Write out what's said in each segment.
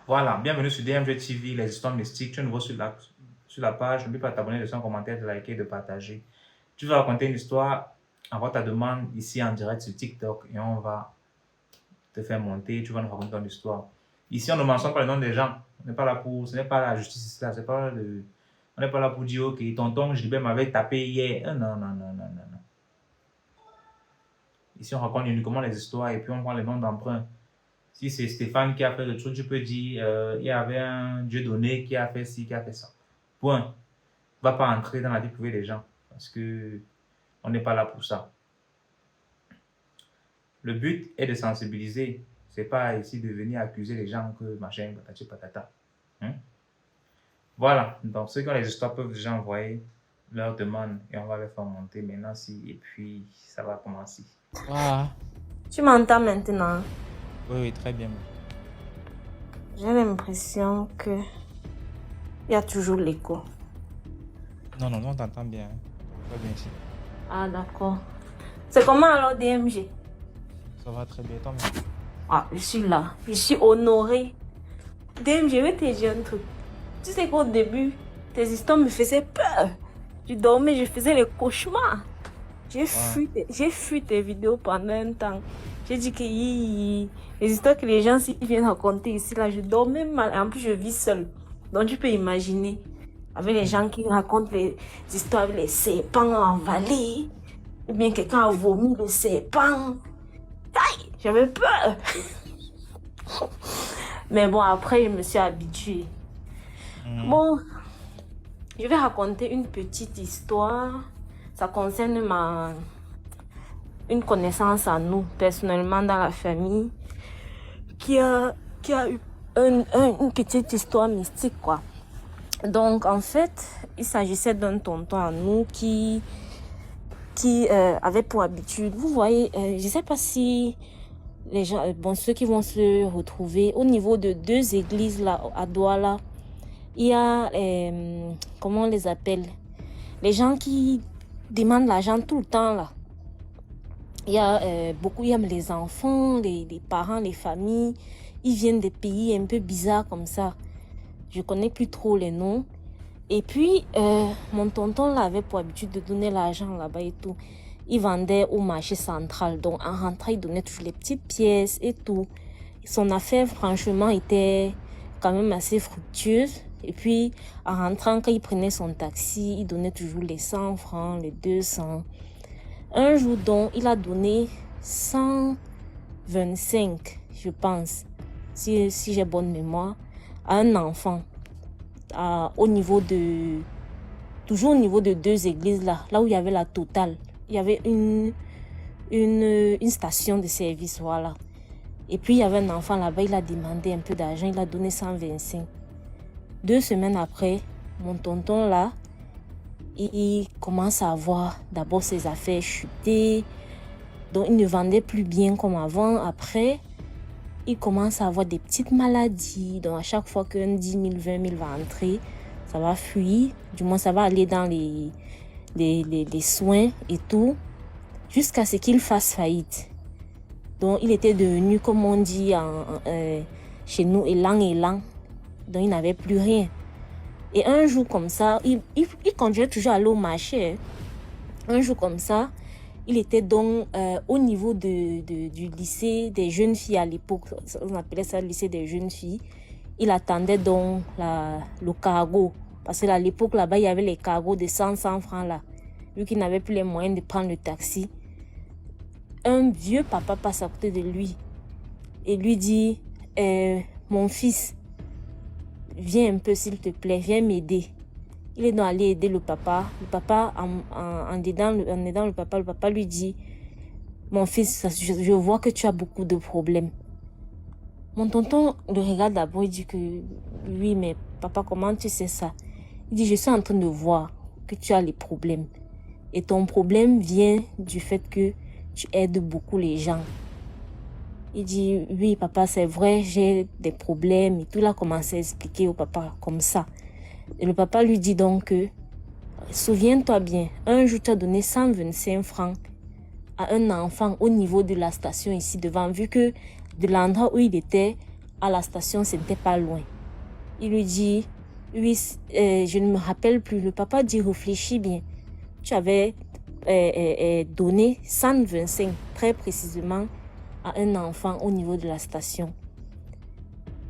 Voilà, bienvenue sur DMG TV, les histoires mystiques. Tu es nouveau sur la page, n'oublie pas de t'abonner, de laisser un commentaire, de liker, de partager. Tu vas raconter une histoire, envoie ta demande ici en direct sur TikTok et on va te faire monter, tu vas nous raconter ton histoire. Ici, on ne mentionne pas le nom des gens. On n'est pas là pour, ce n'est pas la justice, là, c'est pas on n'est pas là pour dire, ok, tonton Gilbert m'avait tapé hier. Non, non, non, non, non, non. Ici, on raconte uniquement les histoires et puis on prend les noms d'emprunt. Si c'est Stéphane qui a fait le truc, tu peux dire, il y avait un Dieu donné qui a fait ci, qui a fait ça. Point. On ne va pas entrer dans la vie privée des gens parce que on n'est pas là pour ça. Le but est de sensibiliser. C'est pas ici de venir accuser les gens que machin, patati patata. Hein? Voilà. Donc, ceux qui ont les histoires peuvent déjà envoyer leur demande et on va les faire monter maintenant. Et puis, ça va commencer. Ah, Tu m'entends maintenant? oui, très bien. J'ai l'impression que il y a toujours l'écho. Non, on t'entend bien. Très bien ici. Ah, d'accord. C'est comment alors DMG? Ça va très bien, toi-même. Ah, je suis là. Je suis honorée. DMG, je vais te dire un truc. Tu sais qu'au début, tes histoires me faisaient peur. Je dormais, je faisais les cauchemars. J'ai fui tes vidéos pendant un temps. J'ai dit que les histoires que les gens viennent raconter ici, là, je dormais mal. En plus, je vis seule. Donc, tu peux imaginer, avec les gens qui racontent les histoires avec les serpents en vallée, ou bien quelqu'un a vomi le serpent. Aïe, j'avais peur. Mais bon, après, je me suis habituée. Bon, je vais raconter une petite histoire. Ça concerne une connaissance à nous, personnellement, dans la famille, qui a eu une petite histoire mystique, quoi. Donc, en fait, il s'agissait d'un tonton à nous qui avait pour habitude, vous voyez, je ne sais pas si les gens, ceux qui vont se retrouver au niveau de deux églises là, à Douala, il y a, comment on les appelle, les gens qui demandent l'argent tout le temps là. Il y a il y a les enfants, les parents, les familles, ils viennent des pays un peu bizarres comme ça. Je connais plus trop les noms. Et puis, mon tonton là avait pour habitude de donner l'argent là-bas et tout. Il vendait au marché central. Donc, en rentrant, il donnait toujours les petites pièces et tout. Son affaire, franchement, était quand même assez fructueuse. Et puis, en rentrant, quand il prenait son taxi, il donnait toujours les 100 francs, les 200. Un jour, donc, il a donné 125, je pense, si j'ai bonne mémoire, à un enfant. Toujours au niveau de deux églises là où il y avait la Total. Il y avait une station de service, voilà. Et puis, il y avait un enfant là-bas, il a demandé un peu d'argent, il a donné 125. 2 semaines après, mon tonton là, il commence à avoir d'abord ses affaires chutées. Donc, il ne vendait plus bien comme avant. Après, il commence à avoir des petites maladies. Donc, à chaque fois qu'un 10 000, 20 000 va entrer, ça va fuir. Du moins, ça va aller dans les soins et tout, jusqu'à ce qu'il fasse faillite. Donc, il était devenu, comme on dit chez nous, élan. Donc, il n'avait plus rien. Et un jour comme ça, il continuait toujours à aller au marché. Un jour comme ça, il était donc au niveau du lycée des jeunes filles à l'époque. On appelait ça le lycée des jeunes filles. Il attendait donc le cargo. Parce qu'à l'époque, là-bas, il y avait les cargos de 100 francs là. Vu qu'il n'avait plus les moyens de prendre le taxi. Un vieux papa passe à côté de lui. Et lui dit, mon fils, viens un peu s'il te plaît, viens m'aider. Il est donc allé aider le papa. Le papa, en aidant le papa lui dit, mon fils, je vois que tu as beaucoup de problèmes. Mon tonton le regarde d'abord, il dit que oui, mais papa, comment tu sais ça? Il dit, je suis en train de voir que tu as les problèmes. Et ton problème vient du fait que tu aides beaucoup les gens. Il dit, oui, papa, c'est vrai, j'ai des problèmes. Et tout, il a commencé à expliquer au papa comme ça. Et le papa lui dit donc que, souviens-toi bien, un jour, tu as donné 125 francs à un enfant au niveau de la station ici devant, vu que de l'endroit où il était à la station, ce n'était pas loin. Il lui dit, oui, je ne me rappelle plus. Le papa dit, réfléchis bien. Tu avais donné 125, très précisément, à un enfant au niveau de la station.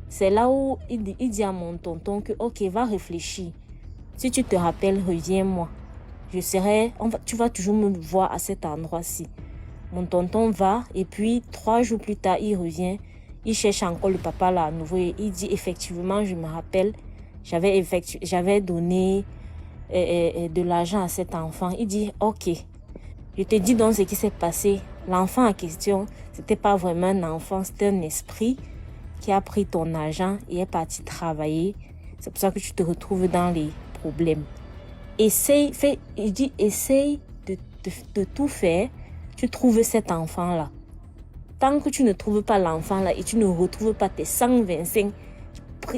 C'est là où il dit à mon tonton que, ok, va réfléchir. Si tu te rappelles, reviens-moi. Tu vas toujours me voir à cet endroit-ci. Mon tonton va, et puis 3 jours plus tard, il revient. Il cherche encore le papa là à nouveau. Et il dit, effectivement, je me rappelle, j'avais donné de l'argent à cet enfant. Il dit, ok, je te dis donc ce qui s'est passé. L'enfant en question, c'était pas vraiment un enfant, c'était un esprit qui a pris ton argent et est parti travailler. C'est pour ça que tu te retrouves dans les problèmes. Essaye de tout faire. Tu trouves cet enfant-là. Tant que tu ne trouves pas l'enfant-là et tu ne retrouves pas tes 125,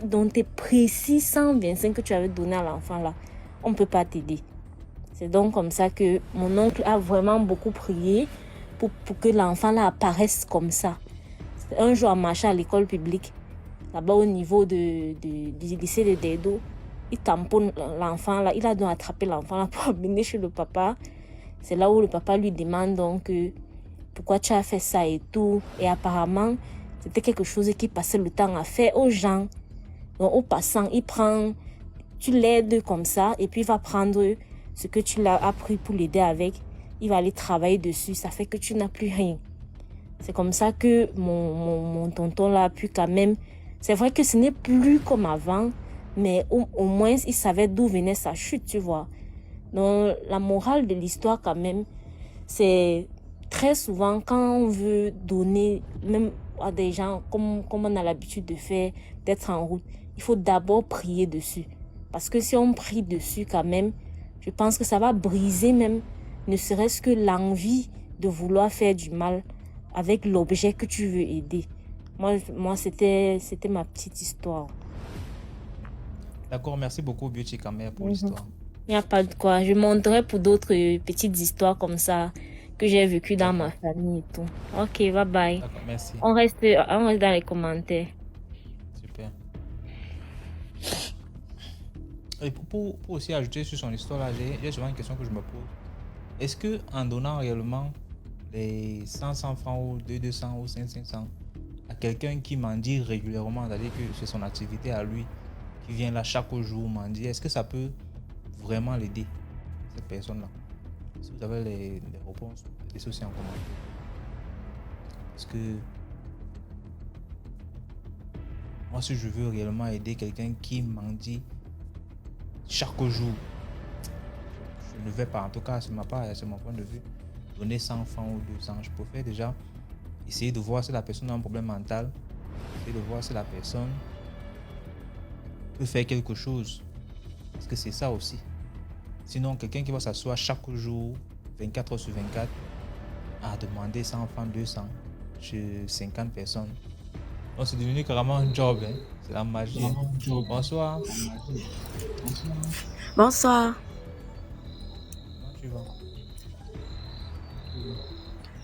dont tes précis 125 que tu avais donné à l'enfant-là, on ne peut pas t'aider. C'est donc comme ça que mon oncle a vraiment beaucoup prié pour que l'enfant-là apparaisse comme ça. Un jour, en marchant à l'école publique, là-bas au niveau du lycée de Dedo, il tamponne l'enfant là, il a donc attrapé l'enfant là pour amener chez le papa. C'est là où le papa lui demande donc pourquoi tu as fait ça et tout. Et apparemment, c'était quelque chose qui passait le temps à faire aux gens. Donc, au passant, tu l'aides comme ça et puis il va prendre ce que tu l'as appris pour l'aider avec. Il va aller travailler dessus. Ça fait que tu n'as plus rien. C'est comme ça que mon tonton là a pu quand même... C'est vrai que ce n'est plus comme avant, mais au moins il savait d'où venait sa chute, tu vois. Donc la morale de l'histoire quand même, c'est très souvent quand on veut donner, même à des gens comme on a l'habitude de faire, d'être en route, il faut d'abord prier dessus. Parce que si on prie dessus quand même, je pense que ça va briser même, ne serait-ce que l'envie de vouloir faire du mal avec l'objet que tu veux aider. Moi c'était ma petite histoire. D'accord, merci beaucoup Beauty Kamer pour l'histoire. Il n'y a pas de quoi. Je montrerai pour d'autres petites histoires comme ça que j'ai vécues dans ma famille et tout. Ok, bye bye. D'accord, merci. On reste dans les commentaires. Super. Et pour aussi ajouter sur son histoire là, j'ai souvent une question que je me pose. Est-ce que en donnant réellement les 100 francs ou 200 ou 500 à quelqu'un qui mendie régulièrement, c'est-à-dire que c'est son activité à lui, qui vient là chaque jour mendier, est-ce que ça peut vraiment l'aider, cette personne-là? Si vous avez les réponses, laissez aussi en commentaire. Parce que moi, si je veux réellement aider quelqu'un qui mendie chaque jour, je ne vais pas, en tout cas, c'est mon point de vue, donner 100 francs ou 200. Je préfère déjà essayer de voir si la personne a un problème mental, essayer de voir si la personne peut faire quelque chose. Parce que c'est ça aussi. Sinon, quelqu'un qui va s'asseoir chaque jour, 24 heures sur 24, à demander 100 francs, 200 chez 50 personnes. Donc, c'est devenu carrément un job. Hein. C'est la magie. Bonsoir. Bonsoir. Comment tu vas?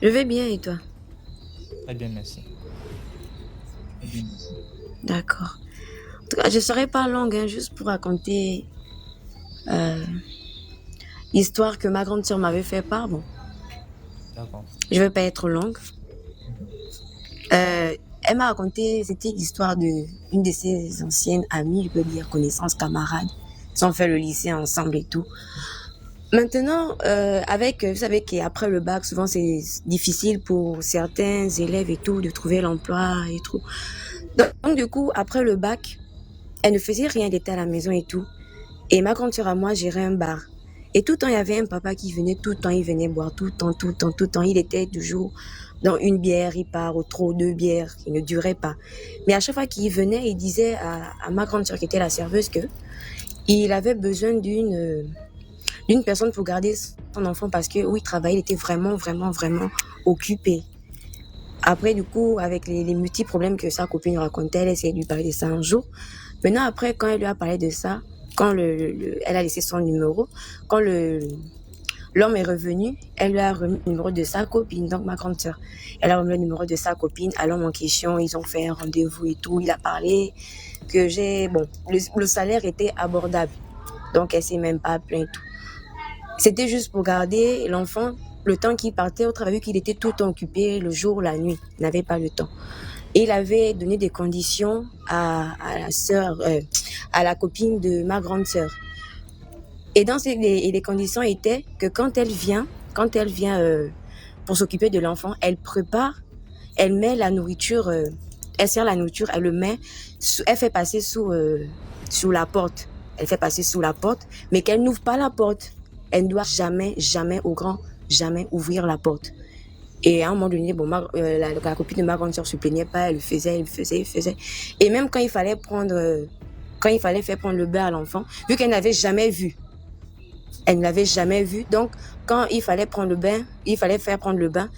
Je vais bien et toi? Très bien, merci. D'accord. En tout cas, je ne serai pas longue, hein, juste pour raconter l'histoire que ma grande sœur m'avait fait part. Bon, D'accord. je ne vais pas être longue. Elle m'a raconté, c'était l'histoire d'une de ses anciennes amies, je peux dire connaissances, camarades. Ils ont fait le lycée ensemble et tout. Maintenant, vous savez qu'après le bac, souvent c'est difficile pour certains élèves et tout de trouver l'emploi et tout. Donc du coup, après le bac, elle ne faisait rien, elle était à la maison et tout. Et ma grande sœur à moi gérait un bar. Et tout le temps, il y avait un papa qui venait, tout le temps, il venait boire, tout le temps. Il était toujours dans une bière, il part au trop 2 bières, il ne durait pas. Mais à chaque fois qu'il venait, il disait à ma grande sœur qui était la serveuse que il avait besoin d'une personne pour garder son enfant parce que où il travaillait, il était vraiment occupé. Après, du coup, avec les multiples problèmes que sa copine racontait, elle essayait de lui parler de ça un jour. Maintenant, après, quand elle lui a parlé de ça, quand elle a laissé son numéro, quand L'homme est revenu, elle lui a remis le numéro de sa copine, donc ma grande sœur. Elle a remis le numéro de sa copine à l'homme en question, ils ont fait un rendez-vous et tout, il a parlé que le salaire était abordable, donc elle s'est même pas plainte. C'était juste pour garder l'enfant le temps qu'il partait au travail, qu'il était tout le temps occupé, le jour, la nuit, il n'avait pas le temps. Et il avait donné des conditions à la copine de ma grande sœur. Et les conditions étaient que quand elle vient pour s'occuper de l'enfant, elle prépare, elle met la nourriture, elle sert la nourriture, elle le met, elle fait passer sous la porte. Elle fait passer sous la porte, mais qu'elle n'ouvre pas la porte. Elle ne doit jamais ouvrir la porte. Et à un moment donné, la copine de ma grande sœur se plaignait pas, elle faisait. Et même quand il fallait faire prendre le bain à l'enfant, vu qu'elle n'avait jamais vu. Elle ne l'avait jamais vu. Donc, quand il fallait faire prendre le bain,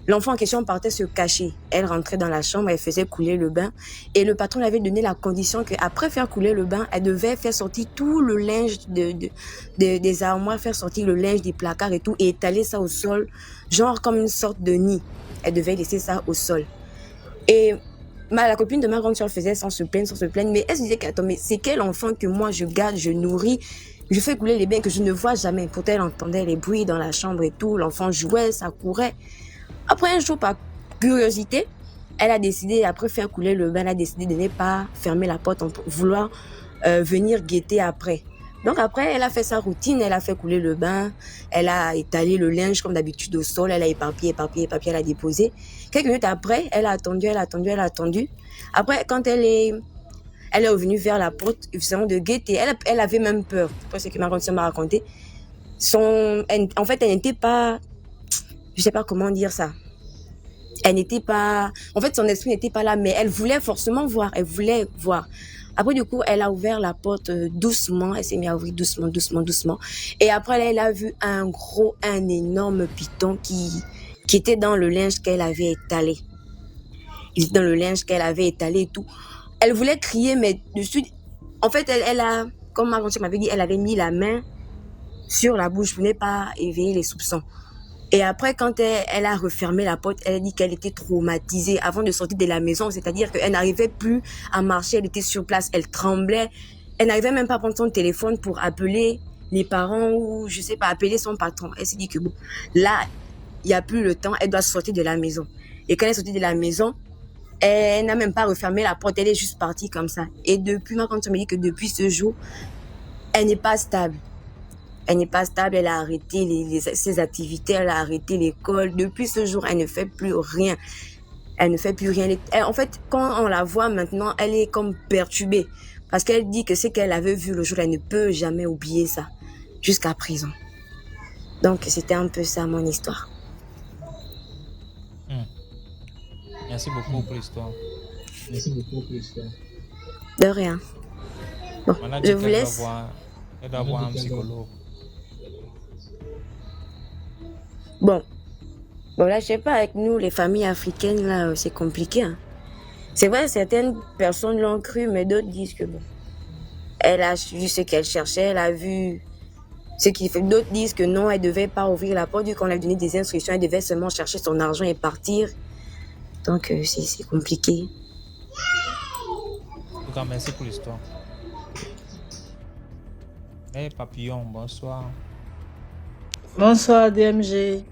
l'enfant en question partait se cacher. Elle rentrait dans la chambre, elle faisait couler le bain. Et le patron lui avait donné la condition qu'après faire couler le bain, elle devait faire sortir tout le linge des armoires, faire sortir le linge des placards et tout, et étaler ça au sol, genre comme une sorte de nid. Elle devait laisser ça au sol. Et la copine de ma grande soeur faisait sans se plaindre, mais elle se disait qu'attends, mais c'est quel enfant que moi je garde, je nourris, je fais couler les bains que je ne vois jamais. Pourtant, elle entendait les bruits dans la chambre et tout, l'enfant jouait, ça courait. Après un jour, par curiosité, elle a décidé, après faire couler le bain, elle a décidé de ne pas fermer la porte, vouloir venir guetter après. Donc après, elle a fait sa routine, elle a fait couler le bain, elle a étalé le linge comme d'habitude au sol, elle a éparpillé, elle a déposé. Quelques minutes après, elle a attendu. Après, quand elle est revenue vers la porte, faisant de guetter, elle avait même peur. C'est ce que ma grande sœur m'a raconté. En fait, elle n'était pas, je sais pas comment dire ça. Elle n'était pas, en fait, son esprit n'était pas là, mais elle voulait forcément voir, Après, du coup, elle a ouvert la porte doucement, elle s'est mise à ouvrir doucement. Et après, elle a vu un énorme python qui était dans le linge qu'elle avait étalé. Il était dans le linge qu'elle avait étalé et tout. Elle voulait crier, mais dessus, en fait, elle a, comme ma grand-mère m'avait dit, elle avait mis la main sur la bouche pour ne pas éveiller les soupçons. Et après, quand elle a refermé la porte, elle a dit qu'elle était traumatisée avant de sortir de la maison. C'est-à-dire qu'elle n'arrivait plus à marcher, elle était sur place, elle tremblait. Elle n'arrivait même pas à prendre son téléphone pour appeler les parents ou, je sais pas, appeler son patron. Elle s'est dit que bon, là, il n'y a plus le temps, elle doit sortir de la maison. Et quand elle est sortie de la maison, elle n'a même pas refermé la porte, elle est juste partie comme ça. Et depuis, ma grand-mère me dit que depuis ce jour, elle n'est pas stable. Elle a arrêté ses activités, elle a arrêté l'école. Depuis ce jour, elle ne fait plus rien. En fait, quand on la voit maintenant, elle est comme perturbée. Parce qu'elle dit que ce qu'elle avait vu le jour, elle ne peut jamais oublier ça. Jusqu'à présent. Donc, c'était un peu ça mon histoire. Merci beaucoup pour l'histoire. De rien. Bon, je vous laisse. Elle doit avoir un psychologue. Bon, là, je sais pas, avec nous, les familles africaines, là, c'est compliqué. Hein. C'est vrai, certaines personnes l'ont cru, mais d'autres disent que bon, elle a vu ce qu'elle cherchait, elle a vu ce qu'il fait. D'autres disent que non, elle devait pas ouvrir la porte, vu qu'on lui a donné des instructions, elle devait seulement chercher son argent et partir. Donc, c'est compliqué. En tout cas, merci pour l'histoire. Hey Papillon, bonsoir. Bonsoir DMG.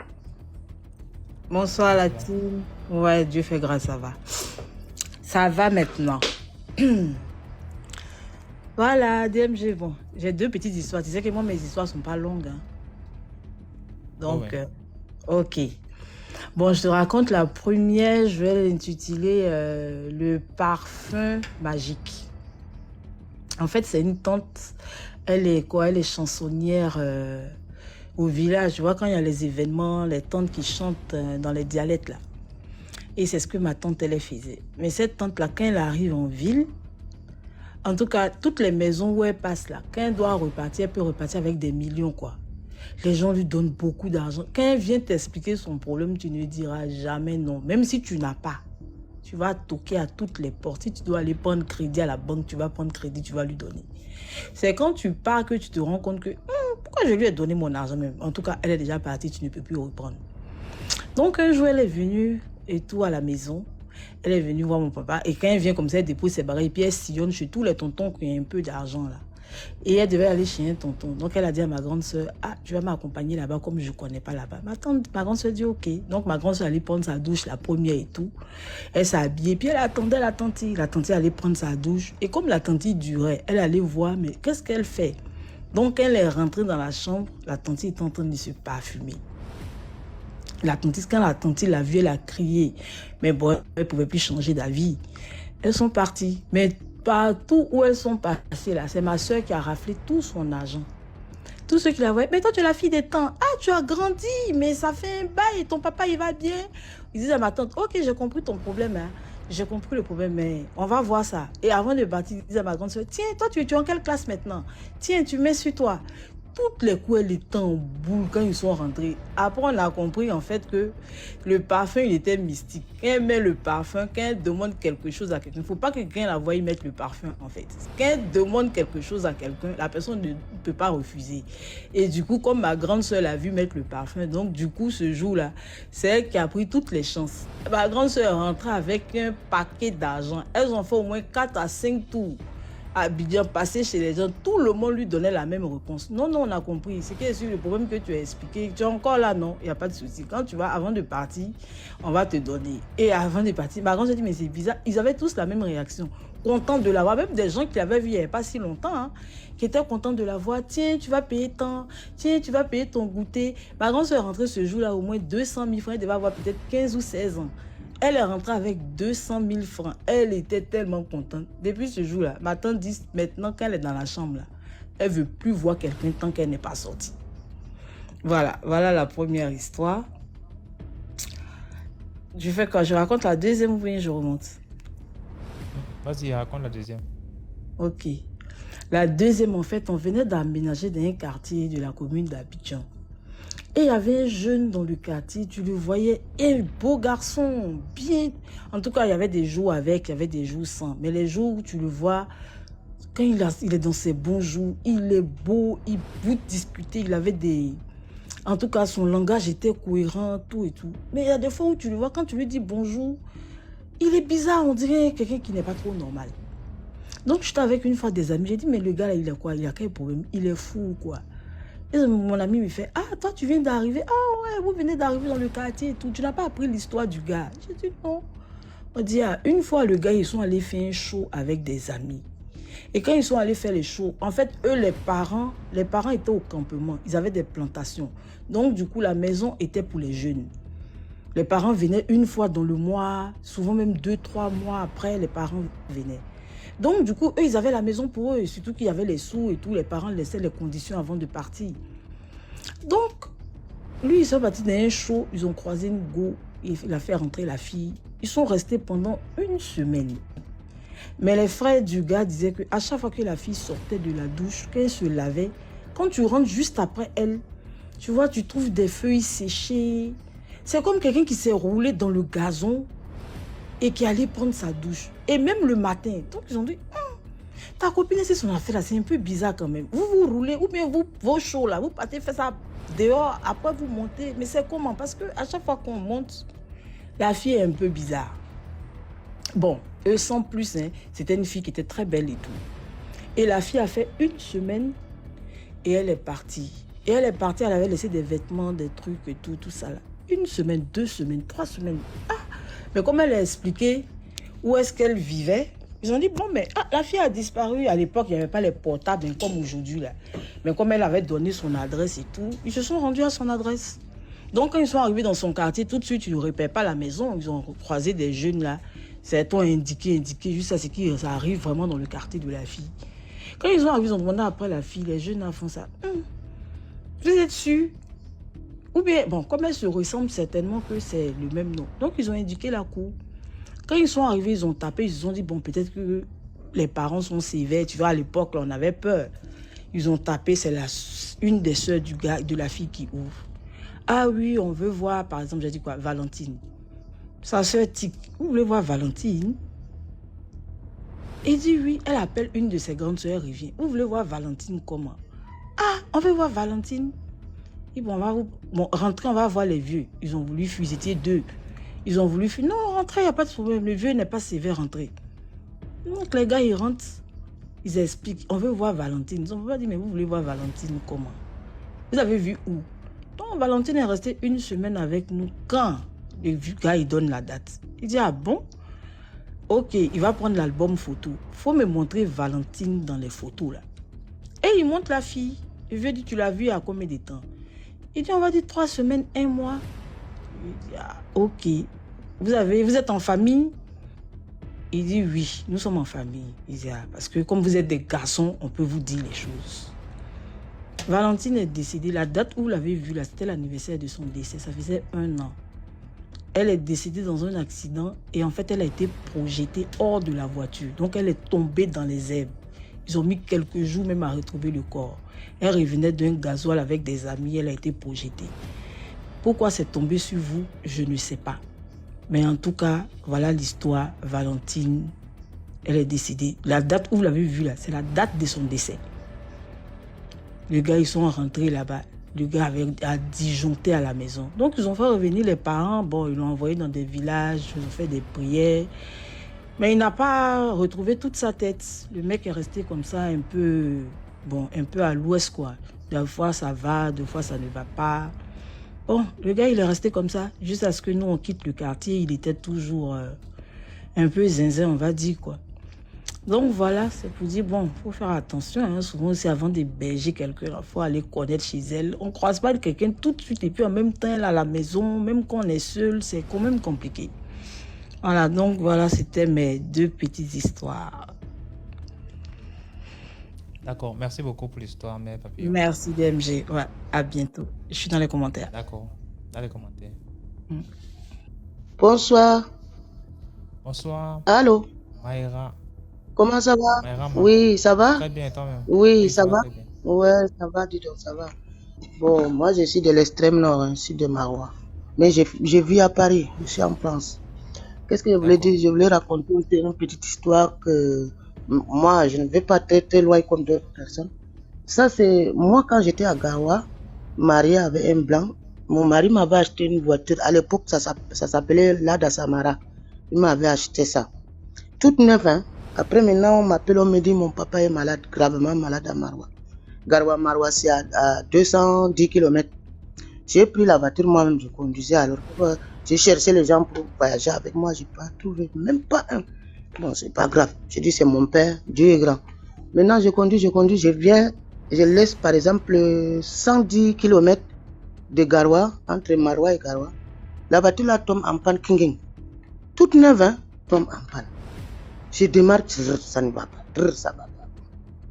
Bonsoir la team. Ouais, Dieu fait grâce, ça va. Ça va maintenant. Voilà, DMG, bon. J'ai deux petites histoires. Tu sais que moi, mes histoires sont pas longues. Hein. Donc, ok. Bon, je te raconte la première. Je vais l'intituler le parfum magique. En fait, c'est une tante. Elle est chansonnière au village. Tu vois, quand il y a les événements, les tantes qui chantent dans les dialectes là. Et c'est ce que ma tante, elle faisait. Mais cette tante-là, quand elle arrive en ville, en tout cas, toutes les maisons où elle passe là, quand elle doit repartir, elle peut repartir avec des millions, quoi. Les gens lui donnent beaucoup d'argent. Quand elle vient t'expliquer son problème, tu ne diras jamais non. Même si tu n'as pas, tu vas toquer à toutes les portes. Si tu dois aller prendre crédit à la banque, tu vas prendre crédit, tu vas lui donner. C'est quand tu pars que tu te rends compte que Pourquoi je lui ai donné mon argent même? En tout cas, elle est déjà partie, tu ne peux plus reprendre. Donc, un jour, elle est venue et tout à la maison. Elle est venue voir mon papa. Et quand elle vient comme ça, elle dépose ses bagages. Et puis, elle sillonne chez tous les tontons qui ont un peu d'argent là. Et elle devait aller chez un tonton. Donc, elle a dit à ma grande soeur, ah, tu vas m'accompagner là-bas comme je ne connais pas là-bas. Ma grande soeur dit, ok. Donc, ma grande soeur allait prendre sa douche, la première et tout. Elle s'est habillée. Puis, elle attendait la tante. La tante allait prendre sa douche. Et comme la tante durait, elle allait voir, mais qu'est-ce qu'elle fait? Donc, elle est rentrée dans la chambre. La tante est en train de se parfumer. Quand la tante l'a vue, elle a crié. Mais bon, elle ne pouvait plus changer d'avis. Elles sont parties. Mais partout où elles sont passées, là, c'est ma soeur qui a raflé tout son argent. Tous ceux qui la voyaient, mais toi, tu es la fille des temps. Ah, tu as grandi, mais ça fait un bail. Ton papa, il va bien. Ils disent à ma tante, ok, j'ai compris ton problème. Hein. J'ai compris le problème, mais on va voir ça. Et avant de partir, ils disent à ma grande soeur, tiens, toi, tu es en quelle classe maintenant? Tiens, tu mets sur toi. Toutes les coups, elle était en boule quand ils sont rentrés. Après, on a compris en fait que le parfum, il était mystique. Quand elle met le parfum, quand elle demande quelque chose à quelqu'un, il ne faut pas que quelqu'un la voie mettre le parfum en fait. Quand elle demande quelque chose à quelqu'un, la personne ne peut pas refuser. Et du coup, comme ma grande soeur l'a vu mettre le parfum, donc du coup, ce jour-là, c'est elle qui a pris toutes les chances. Ma grande soeur est rentrée avec un paquet d'argent. Elles ont fait au moins 4 à 5 tours. Abidjan, passer chez les gens, tout le monde lui donnait la même réponse. Non, on a compris. C'est que sur le problème que tu as expliqué, tu es encore là, non, il n'y a pas de souci. Quand tu vas, avant de partir, on va te donner. Et avant de partir, ma grande dit, mais c'est bizarre. Ils avaient tous la même réaction. Contents de la voir. Même des gens qui l'avaient vu il n'y avait pas si longtemps, hein, qui étaient contents de la voir. Tiens, tu vas payer tant. Tiens, tu vas payer ton goûter. Ma grande soeur est rentrée ce jour-là au moins 200 000 francs. Elle devait avoir peut-être 15 ou 16 ans. Elle est rentrée avec 200 000 francs. Elle était tellement contente. Depuis ce jour-là, ma tante dit maintenant qu'elle est dans la chambre, là, elle ne veut plus voir quelqu'un tant qu'elle n'est pas sortie. Voilà la première histoire. Je fais quoi? Je raconte la deuxième ou bien je remonte? Vas-y, raconte la deuxième. Ok. La deuxième, en fait, on venait d'aménager dans un quartier de la commune d'Abidjan. Et il y avait un jeune dans le quartier, tu le voyais, un beau garçon, bien. En tout cas, il y avait des jours avec, il y avait des jours sans. Mais les jours où tu le vois, quand il est dans ses bons jours, il est beau, il veut discuter, il avait des... En tout cas, son langage était cohérent, tout et tout. Mais il y a des fois où tu le vois, quand tu lui dis bonjour, il est bizarre, on dirait quelqu'un qui n'est pas trop normal. Donc, j'étais avec une fois des amis, j'ai dit, mais le gars là, il a quoi? Il a quel problème? Il est fou ou quoi? Et mon ami me fait, ah, toi, tu viens d'arriver. Ah ouais, vous venez d'arriver dans le quartier et tout. Tu n'as pas appris l'histoire du gars. J'ai dit non. On dit, ah, une fois, le gars, ils sont allés faire un show avec des amis. Et quand ils sont allés faire les shows, en fait, eux, les parents étaient au campement. Ils avaient des plantations. Donc, du coup, la maison était pour les jeunes. Les parents venaient une fois dans le mois, souvent même 2-3 mois après, les parents venaient. Donc, du coup, eux, ils avaient la maison pour eux. Et surtout qu'il y avait les sous et tout. Les parents laissaient les conditions avant de partir. Donc, lui, ils sont partis dans un show. Ils ont croisé une go. Il a fait rentrer la fille. Ils sont restés pendant une semaine. Mais les frères du gars disaient qu'à chaque fois que la fille sortait de la douche, qu'elle se lavait, quand tu rentres juste après elle, tu vois, tu trouves des feuilles séchées. C'est comme quelqu'un qui s'est roulé dans le gazon et qui allait prendre sa douche. Et même le matin. Donc, ils ont dit, ta copine, c'est son affaire là, c'est un peu bizarre quand même. Vous vous roulez, ou bien vous, vos shows là, vous partez faire ça dehors, après vous montez. Mais c'est comment? Parce qu'à chaque fois qu'on monte, la fille est un peu bizarre. Bon, eux sans plus, hein, c'était une fille qui était très belle et tout. Et la fille a fait une semaine et elle est partie. Et elle est partie, elle avait laissé des vêtements, des trucs et tout ça là. 1 semaine, 2 semaines, 3 semaines. Ah! Mais comme elle a expliqué où est-ce qu'elle vivait, ils ont dit, bon, mais la fille a disparu. À l'époque, il n'y avait pas les portables hein, comme aujourd'hui. Là. Mais comme elle avait donné son adresse et tout, ils se sont rendus à son adresse. Donc, quand ils sont arrivés dans son quartier, tout de suite, ils ne repèrent pas la maison. Ils ont croisé des jeunes là. C'est indiqué, juste à ce qui ça arrive vraiment dans le quartier de la fille. Quand ils sont arrivés, ils ont demandé après la fille, les jeunes là font ça. Vous êtes sûrs? Ou bien, bon, comme elles se ressemblent, certainement que c'est le même nom. Donc, ils ont indiqué la cour. Quand ils sont arrivés, ils ont tapé, ils se sont dit, bon, peut-être que les parents sont sévères. Tu vois, à l'époque, on avait peur. Ils ont tapé, c'est une des sœurs du gars, de la fille qui ouvre. Ah oui, on veut voir, par exemple, j'ai dit quoi, Valentine. Sa sœur tic, vous voulez voir Valentine? Il dit oui, elle appelle une de ses grandes sœurs, revient. Vous voulez voir Valentine comment? Ah, On veut voir Valentine. Et bon, rentrer, on va voir les vieux. Ils ont voulu fuir, ils étaient 2. Ils ont voulu fuir. Non, rentrer, il n'y a pas de problème. Le vieux n'est pas sévère, rentrer. Donc les gars, ils rentrent. Ils expliquent. On veut voir Valentine. Ils ont pas dit, mais vous voulez voir Valentine comment? Vous avez vu où? Donc Valentine est restée 1 semaine avec nous. Quand le gars, il donne la date. Il dit, ah bon? Ok, il va prendre l'album photo. Faut me montrer Valentine dans les photos là. Et il montre la fille. Le vieux dit, tu l'as vue à combien de temps? Il dit, on va dire 3 semaines, 1 mois. Il dit, ah, ok. Vous êtes en famille? Il dit, oui, nous sommes en famille. Il dit, ah, parce que comme vous êtes des garçons, on peut vous dire les choses. Valentine est décédée. La date où vous l'avez vue, là, c'était l'anniversaire de son décès. Ça faisait 1 an. Elle est décédée dans un accident et en fait, elle a été projetée hors de la voiture. Donc, elle est tombée dans les herbes. Ils ont mis quelques jours même à retrouver le corps. Elle revenait d'un gasoil avec des amis. Elle a été projetée. Pourquoi c'est tombé sur vous, je ne sais pas. Mais en tout cas, voilà l'histoire. Valentine, elle est décédée. La date où vous l'avez vue là, c'est la date de son décès. Les gars, ils sont rentrés là-bas. Le gars a disjoncté à la maison. Donc, ils ont fait revenir les parents. Bon, ils l'ont envoyé dans des villages. Ils ont fait des prières. Mais il n'a pas retrouvé toute sa tête. Le mec est resté comme ça, un peu à l'ouest, quoi. Des fois, ça va. Des fois, ça ne va pas. Bon, le gars, il est resté comme ça. Jusqu'à ce que nous, on quitte le quartier. Il était toujours un peu zinzin, on va dire, quoi. Donc voilà, c'est pour dire, bon, il faut faire attention. Hein. Souvent aussi, avant d'héberger quelqu'un, il faut aller connaître chez elle. On ne croise pas quelqu'un tout de suite et puis en même temps, elle est à la maison, même quand on est seul, c'est quand même compliqué. Voilà, donc voilà, c'était mes 2 petites histoires. D'accord, merci beaucoup pour l'histoire, mais Papillon. Merci DMG, ouais, à bientôt. Je suis dans les commentaires. D'accord, dans les commentaires. Bonsoir. Bonsoir. Allô? Maïra. Comment ça va? Maïra, oui, ça va? Très bien, toi-même. Oui, ça va? Très bien. Ouais, ça va, dis donc, ça va. Bon, moi, je suis de l'extrême nord, hein, sud de Marois. Mais je vis à Paris, je suis en France. Qu'est-ce que je voulais dire? Je voulais raconter une petite histoire que moi, je ne vais pas très, très loin comme d'autres personnes. Ça, c'est moi, quand j'étais à Garoua, marié avec un blanc, mon mari m'avait acheté une voiture. À l'époque, ça s'appelait Lada Samara. Il m'avait acheté ça. Toute neuve, hein. Après, maintenant, on m'appelle, on me dit mon papa est malade, gravement malade à Maroua. Garoua-Maroua, c'est à 210 km. J'ai pris la voiture, moi-même, je conduisais. Alors, j'ai cherché les gens pour voyager avec moi, je n'ai pas trouvé, même pas un. Bon, c'est pas grave. Je dis, c'est mon père, Dieu est grand. Maintenant, je conduis, je viens, je laisse par exemple 110 km de Garoua, entre Maroua et Garoua. La voiture là tombe en panne, Kinging. Toute neuve, hein, tombe en panne. Je démarre, ça ne va pas, ça va pas.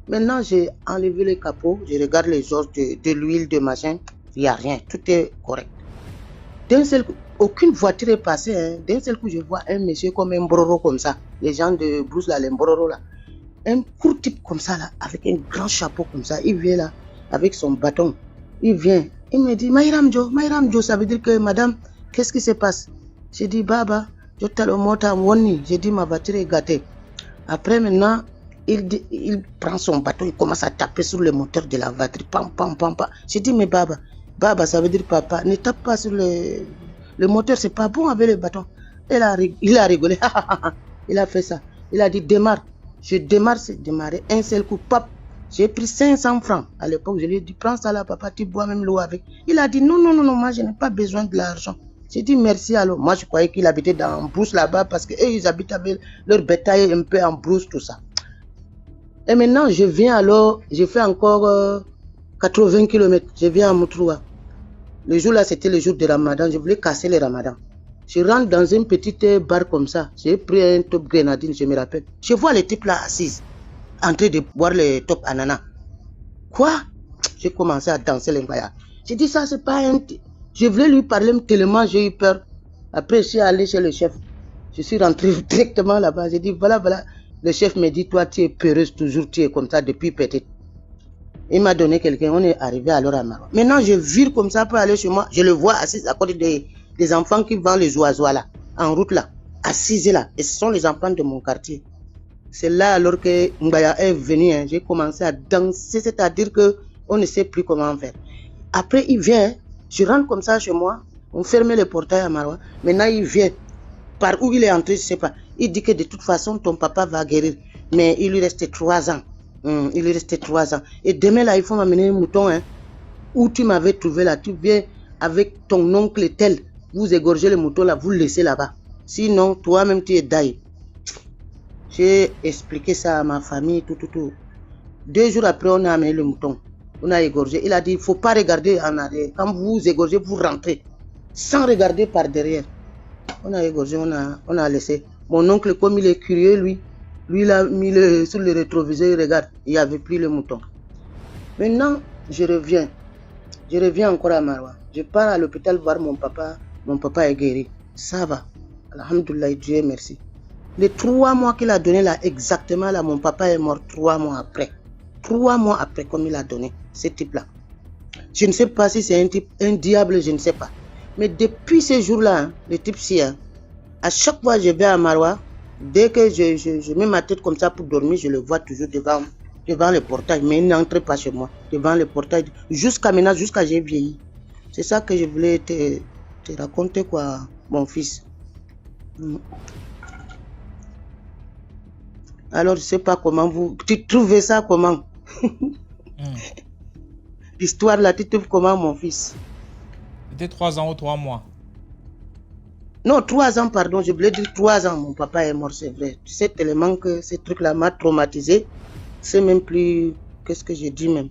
Maintenant, j'ai enlevé le capot, je regarde les os de l'huile, de machin, il n'y a rien, tout est correct. D'un seul coup, aucune voiture est passée, hein. D'un seul coup, je vois un monsieur comme un bororo comme ça, les gens de Brousse là, les bororo là. Un court type comme ça là, avec un grand chapeau comme ça, il vient là, avec son bâton. Il vient, il me dit, Maïram Jo, ça veut dire que madame, qu'est-ce qui se passe? J'ai dit, Baba, je t'ai le mot à Wonni. J'ai dit, ma voiture est gâtée. Après, maintenant, il prend son bâton, il commence à taper sur le moteur de la voiture. Pam, pam, pam, pam. J'ai dit, mais Baba, ça veut dire papa, ne tape pas sur le moteur, c'est pas bon avec le bâton. Il a rigolé. Il a fait ça. Il a dit, démarre. Je démarre, c'est démarrer. Un seul coup, pap. J'ai pris 500 francs. À l'époque, je lui ai dit, prends ça là, papa, tu bois même l'eau avec. Il a dit, non, moi, je n'ai pas besoin de l'argent. J'ai dit merci alors. Moi, je croyais qu'il habitait dans Brousse là-bas parce qu'eux, ils habitent avec leur bétail un peu en Brousse, tout ça. Et maintenant, je viens alors, j'ai fait encore 80 km. Je viens à Moutroua. Le jour là, c'était le jour de Ramadan. Je voulais casser le Ramadan. Je rentre dans une petite bar comme ça. J'ai pris un top grenadine, je me rappelle. Je vois les types là assis, en train de boire le top ananas. Quoi? J'ai commencé à danser les voyages. J'ai dit ça, c'est pas un... Je voulais lui parler tellement j'ai eu peur. Après, je suis allé chez le chef. Je suis rentré directement là-bas. J'ai dit, voilà. Le chef me dit, toi, tu es peureuse toujours, tu es comme ça depuis petite. Il m'a donné quelqu'un, on est arrivé alors à Maroc. Maintenant, je vire comme ça pour aller chez moi. Je le vois assis à côté des enfants qui vendent les oiseaux là, en route là, assis là. Et ce sont les enfants de mon quartier. C'est là alors que Mbaya est venu, hein, j'ai commencé à danser, c'est-à-dire que On ne sait plus comment faire. Après, il vient, je rentre comme ça chez moi, on ferme le portail à Maroua. Maintenant, il vient. Par où il est entré, je ne sais pas. Il dit que de toute façon, ton papa va guérir. Mais il lui restait 3 ans. Il lui restait 3 ans. Et demain, là, il faut m'amener un mouton. Hein. Où tu m'avais trouvé là, tu viens avec ton oncle tel. Vous égorgez le mouton là, vous le laissez là-bas. Sinon, toi-même, tu es daï. J'ai expliqué ça à ma famille, tout. 2 jours après, on a amené le mouton. On a égorgé. Il a dit, il ne faut pas regarder en arrière. Quand vous égorgez, vous rentrez. Sans regarder par derrière. On a égorgé, on a laissé. Mon oncle, comme il est curieux, lui il a mis sur le rétroviseur, il regarde. Il n'y avait plus le mouton. Maintenant, je reviens encore à Maroua. Je pars à l'hôpital voir mon papa. Mon papa est guéri. Ça va. Alhamdoulilah, Dieu merci. Les 3 mois qu'il a donné là, exactement là, mon papa est mort 3 mois après. 3 mois après, comme il a donné, ce type-là. Je ne sais pas si c'est un diable, je ne sais pas. Mais depuis ce jour-là, hein, le type-ci, hein, à chaque fois que je vais à Maroua, dès que je mets ma tête comme ça pour dormir, je le vois toujours devant le portail. Mais il n'entre pas chez moi, devant le portail. Jusqu'à maintenant, jusqu'à j'ai vieilli. C'est ça que je voulais te raconter, quoi, mon fils. Alors, je ne sais pas comment tu trouvais ça comment? L'histoire là, tu trouves comment, mon fils? C'était 3 ans ou 3 mois? Non, 3 ans, pardon, je voulais dire 3 ans. Mon papa est mort, c'est vrai. Tu sais tellement que ce truc-là m'a traumatisé. C'est même plus... Qu'est-ce que j'ai dit même?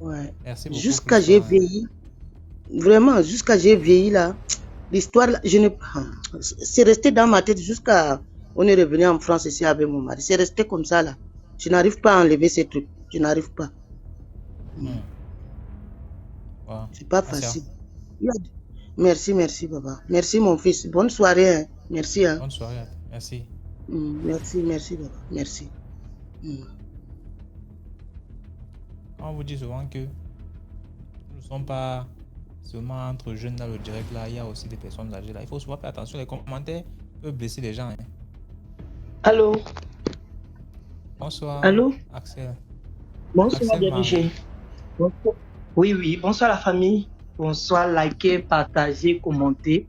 Ouais. Merci beaucoup. Jusqu'à j'ai vieilli. Vraiment, jusqu'à j'ai vieilli là. L'histoire, c'est resté dans ma tête jusqu'à... On est revenu en France ici avec mon mari. C'est resté comme ça là. Je n'arrive pas à enlever ces trucs. Je n'arrive pas. C'est pas facile. Merci, papa. Merci, mon fils. Bonne soirée. Hein. Merci. Hein. Bonne soirée. Merci. Merci, papa. Merci. On vous dit souvent que nous ne sommes pas seulement entre jeunes dans le direct là, il y a aussi des personnes âgées là. Il faut souvent faire attention, les commentaires peuvent blesser les gens. Hein. Allô? Bonsoir. Allô? Axel. Bonsoir, DMG. Oui, bonsoir la famille. Bonsoir, likez, partagez, commentez.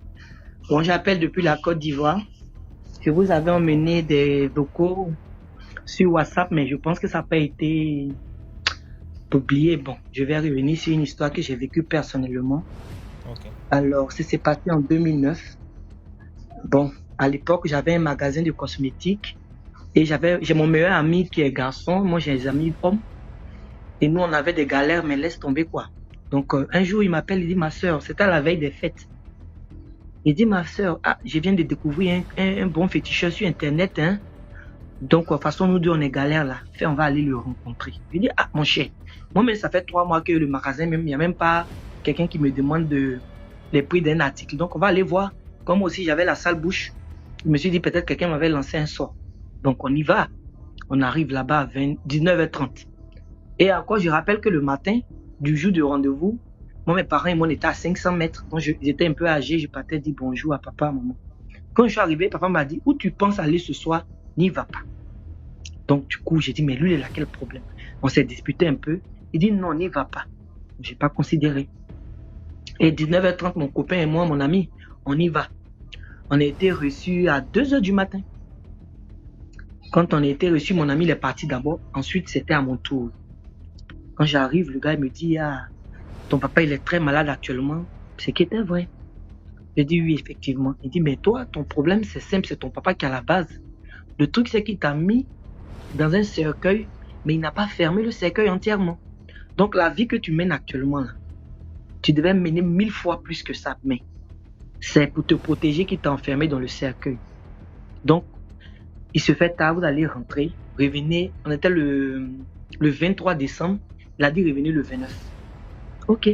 Bon, j'appelle depuis la Côte d'Ivoire. Je vous avais emmené des vocaux sur WhatsApp, mais je pense que ça n'a pas été publié. Bon, je vais revenir sur une histoire que j'ai vécue personnellement. Okay. Alors, ça s'est passé en 2009. Bon, à l'époque, j'avais un magasin de cosmétiques et j'ai mon meilleur ami qui est garçon. Moi, j'ai des amis hommes. Et nous, on avait des galères, mais laisse tomber quoi. Donc, un jour, il m'appelle, il dit, ma soeur, c'était à la veille des fêtes. Il dit, ma soeur, je viens de découvrir un bon féticheur sur Internet. Hein. Donc, de toute façon, nous deux, on est galère là. On va aller le rencontrer. Je dis, mon cher, moi-même, ça fait 3 mois que le magasin, il n'y a même pas quelqu'un qui me demande les prix d'un article. Donc, on va aller voir. Comme aussi, j'avais la sale bouche. Je me suis dit, peut-être quelqu'un m'avait lancé un sort. Donc, on y va. On arrive là-bas à 19h30. Et encore, je rappelle que le matin du jour de rendez-vous, moi, mes parents et moi, on était à 500 mètres. Donc, j'étais un peu âgé. Je partais dire bonjour à papa, à maman. Quand je suis arrivé, papa m'a dit, où tu penses aller ce soir? N'y va pas. Donc, du coup, j'ai dit, mais lui, il a quel problème? On s'est disputé un peu. Il dit, non, n'y va pas. Je n'ai pas considéré. Et 19h30, mon copain et moi, mon ami, on y va. On a été reçus à 2h du matin. Quand on a été reçus, mon ami il est parti d'abord. Ensuite, c'était à mon tour. Quand j'arrive, le gars il me dit, ton papa il est très malade actuellement. Ce qui était vrai. J'ai dit oui, effectivement. Il dit, mais toi, ton problème c'est simple, c'est ton papa qui est à la base. Le truc c'est qu'il t'a mis dans un cercueil, mais il n'a pas fermé le cercueil entièrement. Donc la vie que tu mènes actuellement, là, tu devais mener 1000 fois plus que ça. Mais c'est pour te protéger qu'il t'a enfermé dans le cercueil. Donc, il se fait tard, vous allez rentrer, revenez. On était le 23 décembre, il a dit revenez le 29. Ok.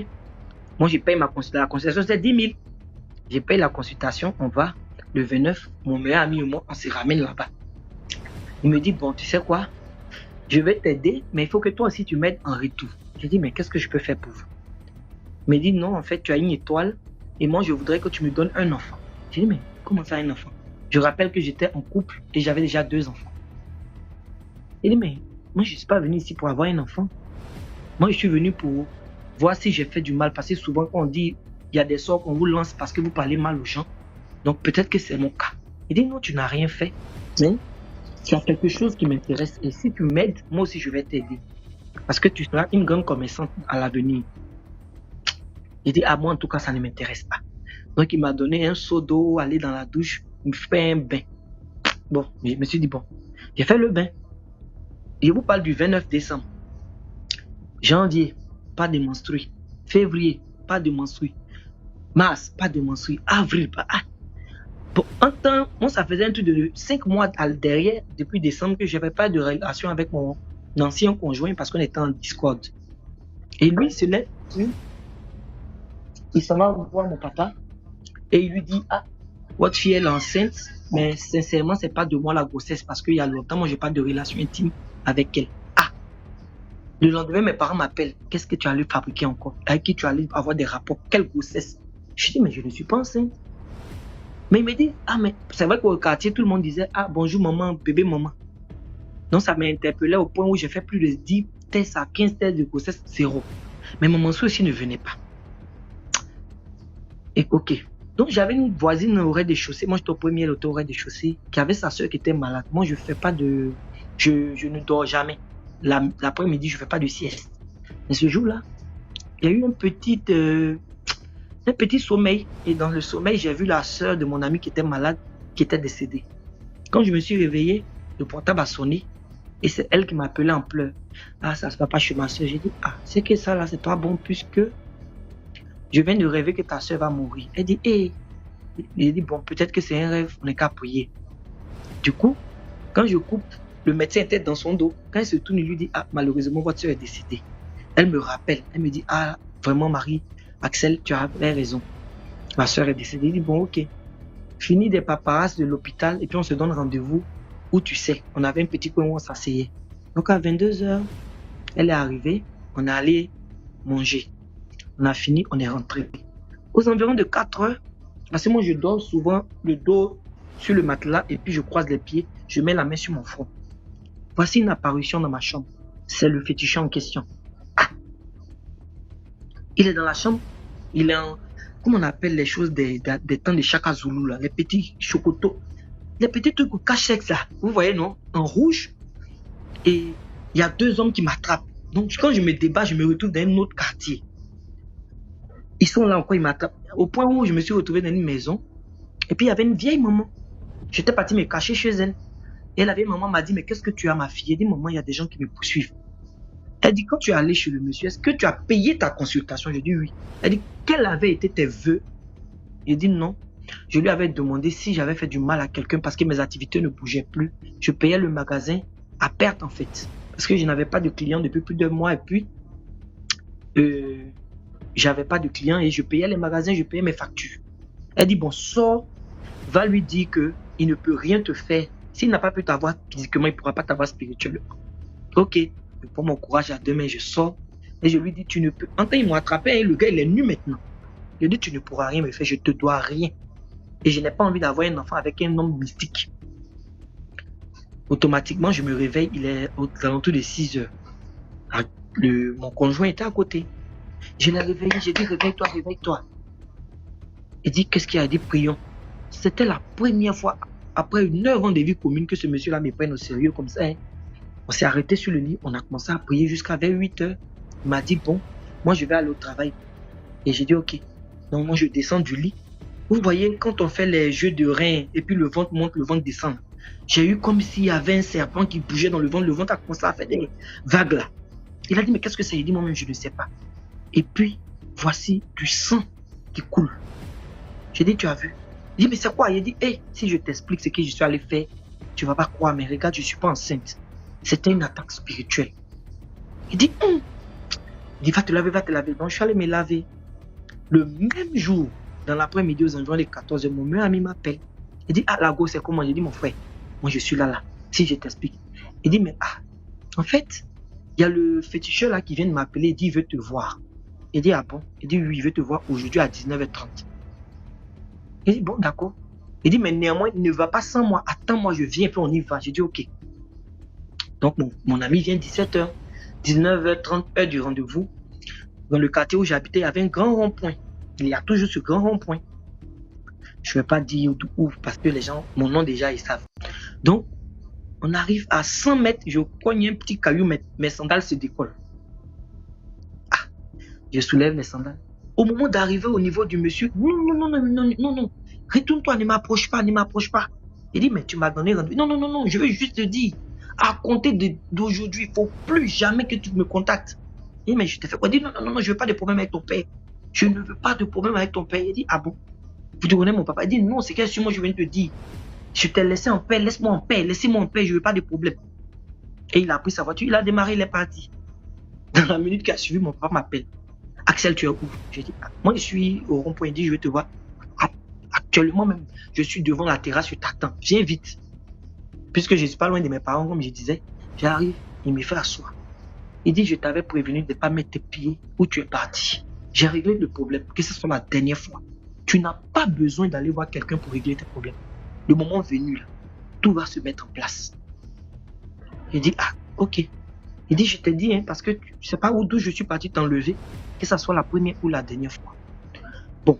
Moi, j'ai payé ma consultation. La consultation, c'était 10 000. J'ai payé la consultation, on va. Le 29, mon meilleur ami et moi, on se ramène là-bas. Il me dit, bon, tu sais quoi? Je vais t'aider, mais il faut que toi aussi, tu m'aides en retour. J'ai dit, mais qu'est-ce que je peux faire pour vous? Il me dit, non, en fait, tu as une étoile et moi, je voudrais que tu me donnes un enfant. J'ai dit, mais comment ça, un enfant? Je rappelle que j'étais en couple et j'avais déjà 2 enfants. Il dit, mais moi, je ne suis pas venu ici pour avoir un enfant. Moi, je suis venu pour voir si j'ai fait du mal. Parce que souvent, quand on dit, il y a des sorts qu'on vous lance parce que vous parlez mal aux gens. Donc, peut-être que c'est mon cas. Il dit, non, tu n'as rien fait. Mais tu as quelque chose qui m'intéresse. Et si tu m'aides, moi aussi, je vais t'aider. Parce que tu seras une grande commerçante à l'avenir. Il dit, moi, en tout cas, ça ne m'intéresse pas. Donc, il m'a donné un seau d'eau, aller dans la douche, me faire un bain. Bon, je me suis dit, bon, j'ai fait le bain. Je vous parle du 29 décembre. Janvier, pas de menstrues. Février, pas de menstrues. Mars, pas de menstrues. Avril, pas. Bon, en temps, moi, ça faisait un truc de 5 mois derrière, depuis décembre, que je n'avais pas de relation avec mon ancien conjoint parce qu'on était en Discord. Et lui, il s'en va voir mon papa et il lui dit, votre fille est enceinte, mais sincèrement, c'est pas de moi la grossesse parce qu'il y a longtemps, moi, j'ai pas de relation intime avec elle. Le lendemain, mes parents m'appellent. Qu'est-ce que tu allais fabriquer encore? Avec qui tu allais avoir des rapports? Quelle grossesse? Je dis, mais je ne suis pas enceinte. Mais il me dit, mais c'est vrai qu'au quartier, tout le monde disait, bonjour maman, bébé maman. Donc ça m'a interpellé au point où j'ai fait plus de 10 tests à 15 tests de grossesse, 0. Mais mon menstrues aussi ne venait pas. Et ok. Donc j'avais une voisine au rez-de-chaussée, moi j'étais au premier, elle était au rez-de-chaussée, qui avait sa soeur qui était malade. Moi je fais pas de... Je ne dors jamais. L'après-midi, je ne fais pas de sieste. Mais ce jour-là, il y a eu un petit sommeil. Et dans le sommeil, j'ai vu la sœur de mon ami qui était malade, qui était décédée. Quand je me suis réveillé, le portable a sonné. Et c'est elle qui m'appelait en pleurs. Ça se passe pas chez ma sœur. J'ai dit, c'est que ça là, c'est pas bon puisque je viens de rêver que ta sœur va mourir. Elle dit, il dit, bon, peut-être que c'est un rêve, on n'est qu'à prier. Du coup, quand je coupe, le médecin était dans son dos. Quand il se tourne, il lui dit, malheureusement, votre soeur est décédée. Elle me rappelle. Elle me dit, vraiment, Marie, Axel, tu avais raison. Ma soeur est décédée. Il dit, bon, ok. Fini des paparazzi de l'hôpital et puis on se donne rendez-vous où tu sais. On avait un petit coin où on s'asseyait. Donc à 22h, elle est arrivée. On est allé manger. On a fini, on est rentré. Aux environs de 4h, parce que moi je dors souvent le dos sur le matelas et puis je croise les pieds. Je mets la main sur mon front. Voici une apparition dans ma chambre. C'est le féticheur en question. Il est dans la chambre. Il est en... Comment on appelle les choses des temps de Chaka Zulu, là, les petits chocotos. Les petits trucs au cachex, là. Vous voyez, non? En rouge. Et il y a 2 hommes qui m'attrapent. Donc, quand je me débat, je me retrouve dans un autre quartier. Ils sont là encore, ils m'attrapent. Au point où je me suis retrouvé dans une maison. Et puis, il y avait une vieille maman. J'étais parti me cacher chez elle. Et la vieille maman m'a dit, mais qu'est-ce que tu as, ma fille? Elle dit, maman, il y a des gens qui me poursuivent. Elle dit, quand tu es allé chez le monsieur, est-ce que tu as payé ta consultation? Je dis oui. Elle dit, quels avaient été tes vœux? Je dis non. Je lui avais demandé si j'avais fait du mal à quelqu'un parce que mes activités ne bougeaient plus. Je payais le magasin à perte en fait. Parce que je n'avais pas de clients depuis plus de mois et puis j'avais pas de clients et je payais les magasins, je payais mes factures. Elle dit, bon, sors, va lui dire qu'il ne peut rien te faire. S'il n'a pas pu t'avoir physiquement, il ne pourra pas t'avoir spirituellement. Ok, je prends mon courage à 2 mains, je sors et je lui dis, tu ne peux... En temps, ils m'ont attrapé, le gars, il est nu maintenant. Je lui dis, tu ne pourras rien me faire, je te dois rien. Et je n'ai pas envie d'avoir un enfant avec un homme mystique. Automatiquement, je me réveille, il est aux alentours de 6h. Mon conjoint était à côté. Je l'ai réveillé, j'ai dit, réveille-toi, réveille-toi. Il dit, qu'est-ce qu'il a dit, prions. C'était la première fois, après 9 ans de vie commune, que ce monsieur-là me prenne au sérieux comme ça. Hein. On s'est arrêté sur le lit, on a commencé à prier jusqu'à vers 8h. Il m'a dit, bon, moi je vais aller au travail. Et j'ai dit, ok. Donc moi je descends du lit. Vous voyez, quand on fait les jeux de reins et puis le ventre monte, le ventre descend. J'ai eu comme s'il y avait un serpent qui bougeait dans le ventre a commencé à faire des vagues là. Il a dit, mais qu'est-ce que c'est? Il dit, moi-même je ne sais pas. Et puis, voici du sang qui coule. J'ai dit, tu as vu? Il dit, mais c'est quoi? Il dit, si je t'explique ce que je suis allé faire, tu ne vas pas croire, mais regarde, je ne suis pas enceinte. C'était une attaque spirituelle. Il dit, Il dit, va te laver, va te laver. Donc, je suis allé me laver. Le même jour, dans l'après-midi, aux environs de 14h, mon meilleur ami m'appelle. Il dit, la go, c'est comment? J'ai dit, mon frère, moi, je suis là. Si je t'explique. Il dit, mais en fait, il y a le féticheur là qui vient de m'appeler. Il dit, il veut te voir. Il dit, ah bon? Il dit, oui, il veut te voir aujourd'hui à 19h30. Il dit, bon, d'accord. Il dit, mais néanmoins, ne va pas sans moi. Attends-moi, je viens, puis on y va. J'ai dit, ok. Donc, mon ami vient 17h, 19h30, heure du rendez-vous. Dans le quartier où j'habitais, il y avait un grand rond-point. Il y a toujours ce grand rond-point. Je ne vais pas dire où parce que les gens, mon nom déjà, ils savent. Donc, on arrive à 100 mètres, je cogne un petit caillou, mes sandales se décollent. Ah, je soulève mes sandales. Au moment d'arriver au niveau du monsieur, non, retourne-toi, ne m'approche pas. Il dit, mais tu m'as donné rendez-vous. Non, je veux juste te dire, à compter d'aujourd'hui, il ne faut plus jamais que tu me contactes. Il dit, mais je te fais quoi? Il dit, non, je ne veux pas de problème avec ton père. Je ne veux pas de problème avec ton père. Il dit, ah bon? Vous te connaissez mon papa? Il dit, non, c'est qu'est-ce que moi je viens de te dire. Je t'ai laissé en paix, laisse-moi en paix, laissez-moi en paix, je ne veux pas de problème. Et il a pris sa voiture, il a démarré, il est parti. Dans la minute qui a suivi, mon papa m'appelle. Axel, tu es où? J'ai dit, moi je suis au rond-point, il dit, je vais te voir. Actuellement même, je suis devant la terrasse, je t'attends, viens vite. Puisque je ne suis pas loin de mes parents, comme je disais, j'arrive, il me fait asseoir. Il dit, je t'avais prévenu de ne pas mettre tes pieds où tu es parti. J'ai réglé le problème, que ce soit la dernière fois. Tu n'as pas besoin d'aller voir quelqu'un pour régler tes problèmes. Le moment venu, là, tout va se mettre en place. Il dit, ah, ok. Il dit, je t'ai dit, hein, parce que tu ne sais pas d'où je suis parti t'enlever, que ce soit la première ou la dernière fois. Bon,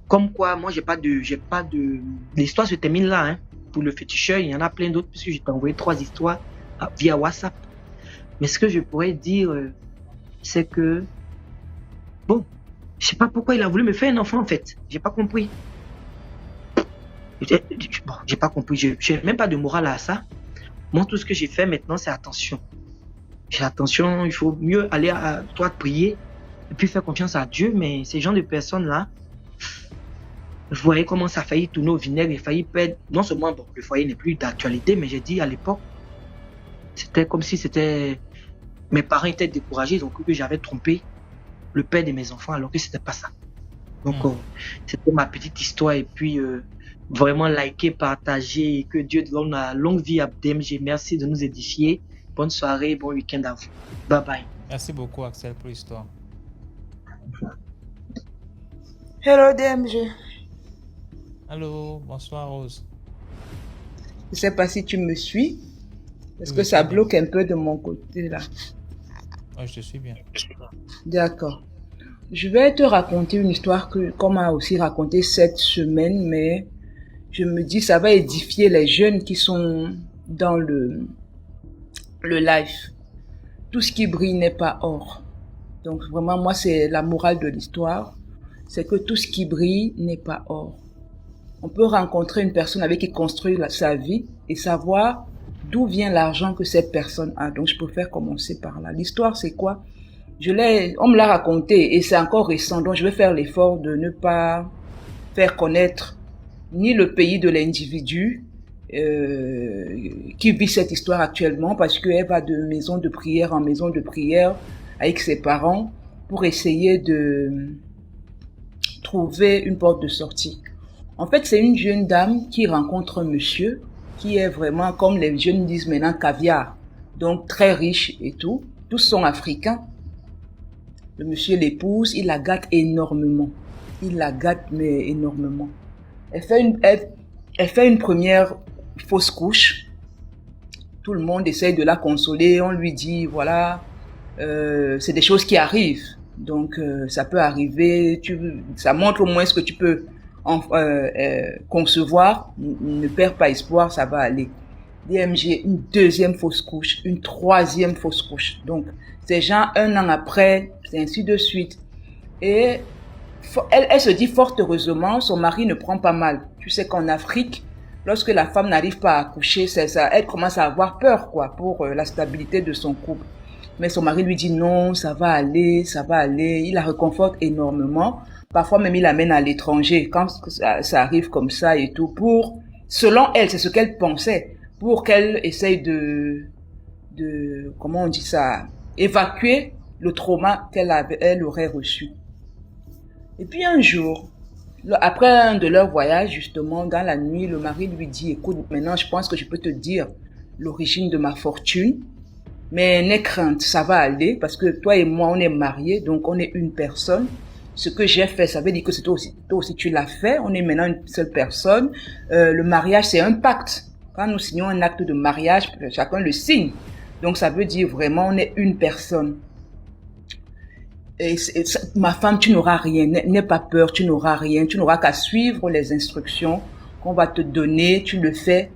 comme quoi, moi, j'ai pas de... L'histoire se termine là, hein. Pour le féticheur, il y en a plein d'autres, puisque je t'ai envoyé 3 histoires via WhatsApp. Mais ce que je pourrais dire, c'est que, bon, je sais pas pourquoi il a voulu me faire un enfant, en fait. J'ai pas compris. Bon, j'ai pas compris. Je n'ai même pas de morale à ça. Moi, tout ce que j'ai fait maintenant, c'est attention. J'ai attention, il faut mieux aller à toi prier et puis faire confiance à Dieu. Mais ces gens de personnes-là, vous voyez comment ça a failli tourner au vinaigre et failli perdre. Non seulement, bon, le foyer n'est plus d'actualité, mais j'ai dit à l'époque, c'était comme si c'était... Mes parents étaient découragés, ils ont cru que j'avais trompé le père de mes enfants, alors que c'était pas ça. Donc, c'était ma petite histoire. Et puis, vraiment liker, partager, que Dieu donne la longue vie à DMG. Merci de nous édifier. Bonne soirée, bon week-end à vous. Bye bye. Merci beaucoup, Axel, pour l'histoire. Hello DMG. Allô, bonsoir Rose. Je ne sais pas si tu me suis, parce Oui, que ça très bien. bloque un peu de mon côté là. Ouais, je te suis bien. D'accord. Je vais te raconter une histoire qu'on m'a aussi racontée cette semaine, mais je me dis ça va édifier les jeunes qui sont dans le live. Tout ce qui brille n'est pas or. Donc vraiment, moi, c'est la morale de l'histoire. C'est que tout ce qui brille n'est pas or. On peut rencontrer une personne avec qui construire sa vie et savoir d'où vient l'argent que cette personne a. Donc, je préfère commencer par là. L'histoire, c'est quoi? On me l'a raconté et c'est encore récent. Donc, je vais faire l'effort de ne pas faire connaître ni le pays de l'individu qui vit cette histoire actuellement, parce qu'elle va de maison de prière en maison de prière avec ses parents pour essayer de trouver une porte de sortie. En fait, c'est une jeune dame qui rencontre un monsieur qui est vraiment, comme les jeunes disent maintenant, caviar. Donc, très riche et tout. Tous sont africains. Le monsieur l'épouse, il la gâte énormément. Il la gâte, mais énormément. Elle fait une première fausse couche. Tout le monde essaye de la consoler. On lui dit, voilà, c'est des choses qui arrivent. Donc, ça peut arriver. Ça montre au moins ce que tu peux concevoir. Ne perds pas espoir, ça va aller. DMG, une deuxième fausse couche, une troisième fausse couche. Donc, ces gens, 1 an après, c'est ainsi de suite. Et elle se dit fort heureusement, son mari ne prend pas mal. Tu sais qu'en Afrique, lorsque la femme n'arrive pas à accoucher, elle commence à avoir peur, quoi, pour la stabilité de son couple. Mais son mari lui dit non, ça va aller, ça va aller. Il la réconforte énormément. Parfois même, il l'amène à l'étranger quand ça arrive comme ça et tout. Selon elle, c'est ce qu'elle pensait, pour qu'elle essaye comment on dit ça, évacuer le trauma elle aurait reçu. Et puis un jour, après un de leurs voyages, justement, dans la nuit, le mari lui dit, écoute, maintenant je pense que je peux te dire l'origine de ma fortune, mais n'aie crainte, ça va aller, parce que toi et moi, on est mariés, donc on est une personne. Ce que j'ai fait, ça veut dire que toi aussi tu l'as fait, on est maintenant une seule personne. Le mariage, c'est un pacte. Quand nous signons un acte de mariage, chacun le signe. Donc, ça veut dire vraiment, on est une personne. Ma femme, tu n'auras rien, n'aie pas peur, tu n'auras rien, tu n'auras qu'à suivre les instructions qu'on va te donner, tu le fais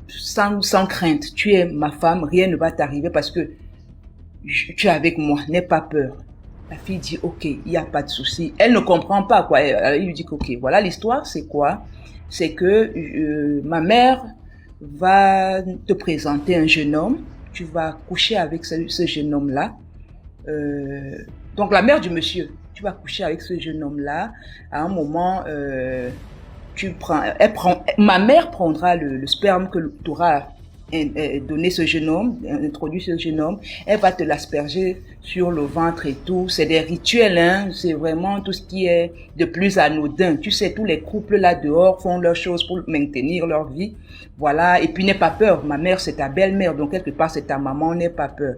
sans crainte. Tu es ma femme, rien ne va t'arriver parce que tu es avec moi, n'aie pas peur. La fille dit, ok, il n'y a pas de souci. Elle ne comprend pas, quoi. Il lui dit, ok, voilà l'histoire, c'est quoi? C'est que ma mère va te présenter un jeune homme, tu vas coucher avec ce jeune homme-là. Donc la mère du monsieur, tu vas coucher avec ce jeune homme-là. À un moment, ma mère prendra le sperme que tu auras donné ce jeune homme, introduit ce jeune homme. Elle va te l'asperger sur le ventre et tout. C'est des rituels, hein. C'est vraiment tout ce qui est de plus anodin. Tu sais, tous les couples là dehors font leurs choses pour maintenir leur vie. Voilà. Et puis n'aie pas peur. Ma mère, c'est ta belle-mère. Donc quelque part, c'est ta maman. N'aie pas peur.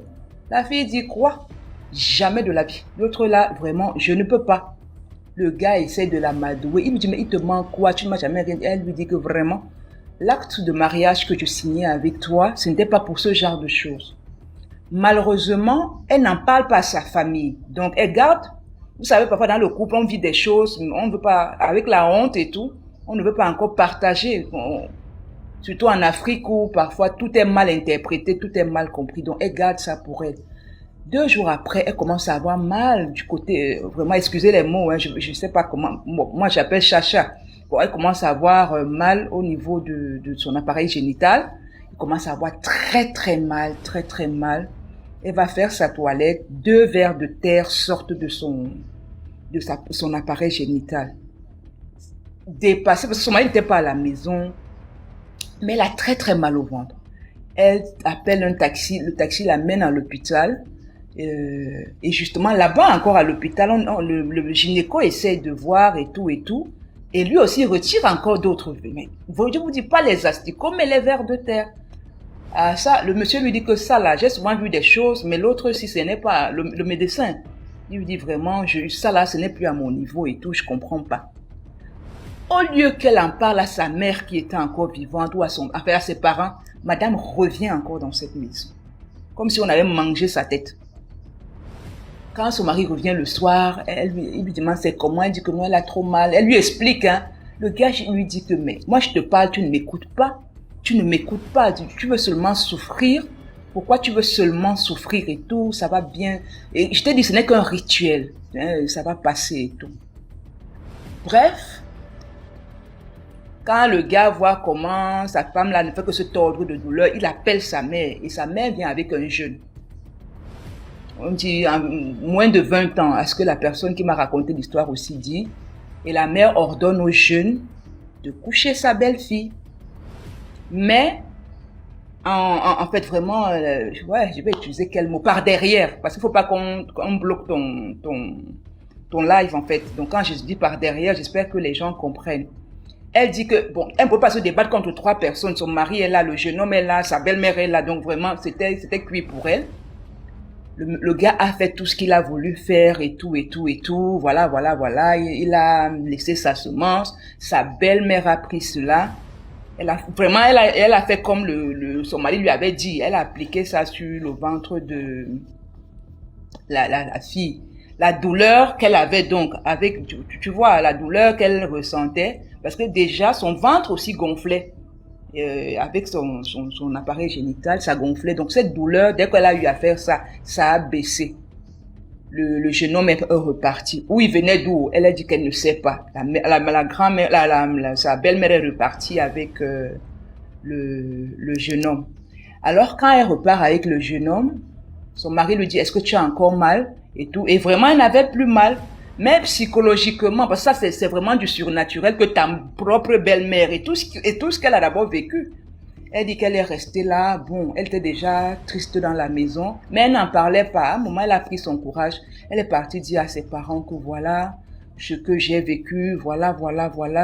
La fille dit quoi? Jamais de la vie. L'autre là, vraiment, je ne peux pas. Le gars essaie de la m'adouer. Il me dit, mais il te manque quoi? Tu ne m'as jamais rien dit. Elle lui dit que vraiment, l'acte de mariage que je signais avec toi, ce n'était pas pour ce genre de choses. Malheureusement, elle n'en parle pas à sa famille. Donc, elle garde. Vous savez, parfois dans le couple, on vit des choses, on ne veut pas, avec la honte et tout, on ne veut pas encore partager. Surtout en Afrique où parfois tout est mal interprété, tout est mal compris. Donc, elle garde ça pour elle. 2 jours après, elle commence à avoir mal du côté, vraiment, excusez les mots, hein, je ne sais pas comment, moi j'appelle chacha. Bon, elle commence à avoir mal au niveau de son appareil génital. Elle commence à avoir très très mal. Elle va faire sa toilette, 2 vers de terre sortent de son appareil génital. Dépassé, parce que son mari n'était pas à la maison, mais elle a très très mal au ventre. Elle appelle un taxi, le taxi l'amène à l'hôpital. Et justement, là-bas, encore à l'hôpital, le gynéco essaie de voir et tout. Et lui aussi retire encore d'autres. Mais je vous dis pas les asticots, mais les vers de terre. Ah, ça, le monsieur lui dit que ça, là, j'ai souvent vu des choses, mais l'autre, si ce n'est pas le médecin, il lui dit vraiment, ça, là, ce n'est plus à mon niveau et tout, je comprends pas. Au lieu qu'elle en parle à sa mère qui était encore vivante ou à ses parents, madame revient encore dans cette maison. Comme si on avait mangé sa tête. Quand son mari revient le soir, il lui demande c'est comment, elle dit que moi elle a trop mal. Elle lui explique, hein. Le gars lui dit que mais moi je te parle, tu ne m'écoutes pas. Tu ne m'écoutes pas, tu veux seulement souffrir. Pourquoi tu veux seulement souffrir et tout, ça va bien. Et je t'ai dit ce n'est qu'un rituel, hein, ça va passer et tout. Bref, quand le gars voit comment sa femme là ne fait que se tordre de douleur, il appelle sa mère et sa mère vient avec un jeune. On dit moins de 20 ans, à ce que la personne qui m'a raconté l'histoire aussi dit. Et la mère ordonne au jeune de coucher sa belle-fille. Mais, en fait, vraiment, je vais utiliser quel mot? Par derrière. Parce qu'il ne faut pas qu'on bloque ton live, en fait. Donc, quand je dis par derrière, j'espère que les gens comprennent. Elle dit que, bon, elle ne peut pas se débattre contre 3 personnes. Son mari est là, le jeune homme est là, sa belle-mère est là. Donc, vraiment, c'était cuit pour elle. Le gars a fait tout ce qu'il a voulu faire et tout. Voilà. Il a laissé sa semence. Sa belle-mère a pris cela. Elle a fait comme son mari lui avait dit. Elle a appliqué ça sur le ventre de la fille. La douleur qu'elle avait donc, tu vois, la douleur qu'elle ressentait, parce que déjà son ventre aussi gonflait. Avec son appareil génital, ça gonflait. Donc cette douleur, dès qu'elle a eu à faire ça, ça a baissé. Le jeune homme est reparti. Où il venait d'où? Elle a dit qu'elle ne sait pas. La grand-mère, sa belle-mère est repartie avec le jeune homme. Alors quand elle repart avec le jeune homme, son mari lui dit, est-ce que tu as encore mal? Et tout. Et vraiment, elle n'avait plus mal. Mais psychologiquement, parce que ça, c'est vraiment du surnaturel que ta propre belle-mère et tout ce qu'elle a d'abord vécu. Elle dit qu'elle est restée là. Bon, elle était déjà triste dans la maison, mais elle n'en parlait pas. À un moment, elle a pris son courage. Elle est partie dire à ses parents que voilà ce que j'ai vécu, voilà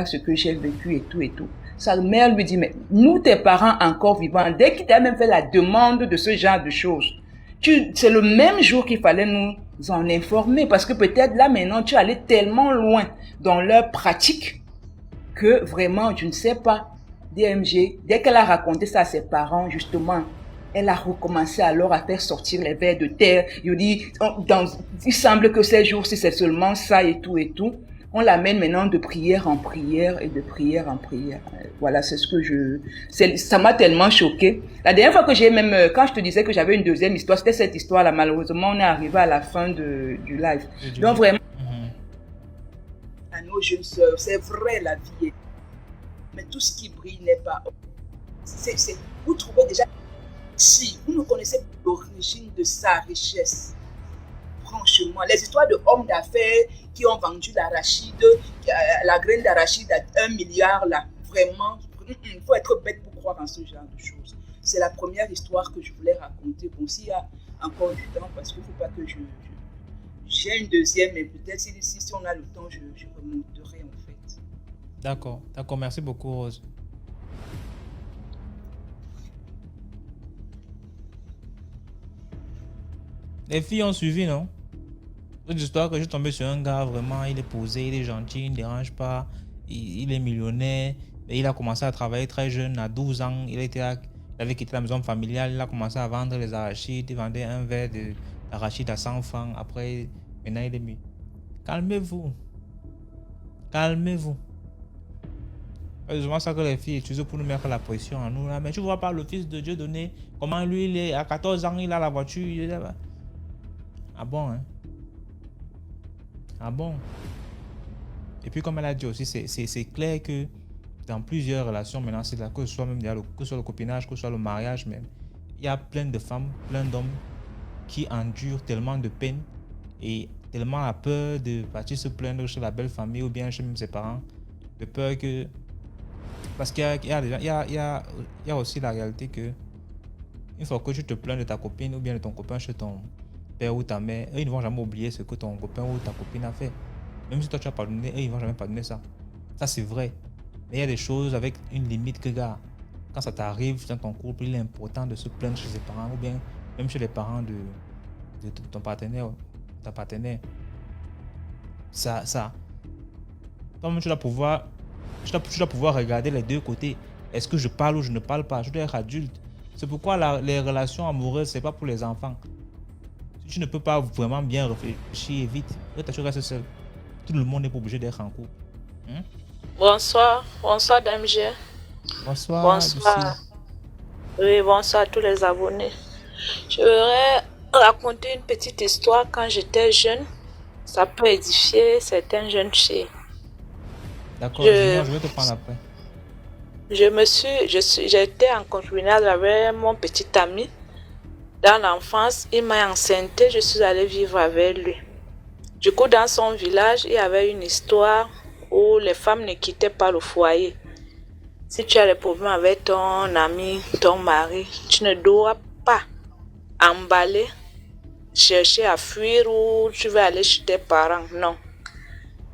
ce que j'ai vécu et tout. Sa mère lui dit, mais nous, tes parents encore vivants, dès qu'ils t'ont même fait la demande de ce genre de choses, c'est le même jour qu'il fallait nous en informer, parce que peut-être là maintenant tu allais tellement loin dans leur pratique que vraiment je ne sais pas. DMG, dès qu'elle a raconté ça à ses parents, justement, elle a recommencé alors à faire sortir les vers de terre. Il semble que ces jours-ci, c'est seulement ça et tout et tout. On l'amène maintenant de prière en prière et de prière en prière. Voilà, c'est ce que ça m'a tellement choqué. La dernière fois que quand je te disais que j'avais une deuxième histoire, c'était cette histoire-là. Malheureusement, on est arrivé à la fin du live. Donc vraiment, à nos jeunes sœurs, c'est vrai la vie. Mais tout ce qui brille n'est pas. Vous trouvez déjà, si vous ne connaissez pas l'origine de sa richesse, franchement, les histoires de hommes d'affaires qui ont vendu l'arachide, la graine d'arachide à 1 milliard, là, vraiment, il faut être bête pour croire en ce genre de choses. C'est la première histoire que je voulais raconter. Bon, s'il y a encore du temps, parce qu'il ne faut pas que j'ai une deuxième, mais peut-être si on a le temps, je remonterai en fait. D'accord, merci beaucoup, Rose. Les filles ont suivi, non? Cette histoire que je suis tombé sur un gars, vraiment, il est posé, il est gentil, il ne dérange pas, il est millionnaire, et il a commencé à travailler très jeune, à 12 ans, il avait quitté la maison familiale, il a commencé à vendre les arachides, il vendait un verre d'arachide à 100 francs, après, maintenant il est mis. Calmez-vous. C'est souvent ça que les filles utilisent pour nous mettre la pression à nous. Mais tu vois pas le Fils de Dieu donner, comment lui, il est à 14 ans, il a la voiture, ah bon, hein? Ah bon? Et puis comme elle a dit aussi, c'est clair que dans plusieurs relations, maintenant c'est là, que ce soit même que ce soit le copinage, que ce soit le mariage même, il y a plein de femmes, plein d'hommes qui endurent tellement de peine et tellement la peur de partir se plaindre chez la belle famille ou bien chez même ses parents, de peur que... Parce qu'il y a aussi la réalité que une fois que tu te plains de ta copine ou bien de ton copain chez ton père ou ta mère, eux ils ne vont jamais oublier ce que ton copain ou ta copine a fait. Même si toi tu as pardonné, eux ils ne vont jamais pardonner ça. Ça c'est vrai. Mais il y a des choses avec une limite que gars, quand ça t'arrive dans ton couple, il est important de se plaindre chez ses parents ou bien même chez les parents de ton partenaire, ta partenaire. Ça. Toi-même tu dois pouvoir regarder les deux côtés. Est-ce que je parle ou je ne parle pas? Je dois être adulte. C'est pourquoi les relations amoureuses, c'est pas pour les enfants. Si tu ne peux pas vraiment bien réfléchir vite, tu restes seul. Tout le monde n'est pas obligé d'être en couple. Bonsoir DMG. Bonsoir. Oui, bonsoir à tous les abonnés. Je voudrais raconter une petite histoire quand j'étais jeune. Ça peut édifier certaines jeunes filles. D'accord, je vais te prendre après. J'étais en concubinage avec mon petit ami. Dans l'enfance, il m'a enceintée, je suis allée vivre avec lui. Du coup, dans son village, il y avait une histoire où les femmes ne quittaient pas le foyer. Si tu as des problèmes avec ton ami, ton mari, tu ne dois pas emballer, chercher à fuir ou tu veux aller chez tes parents. Non.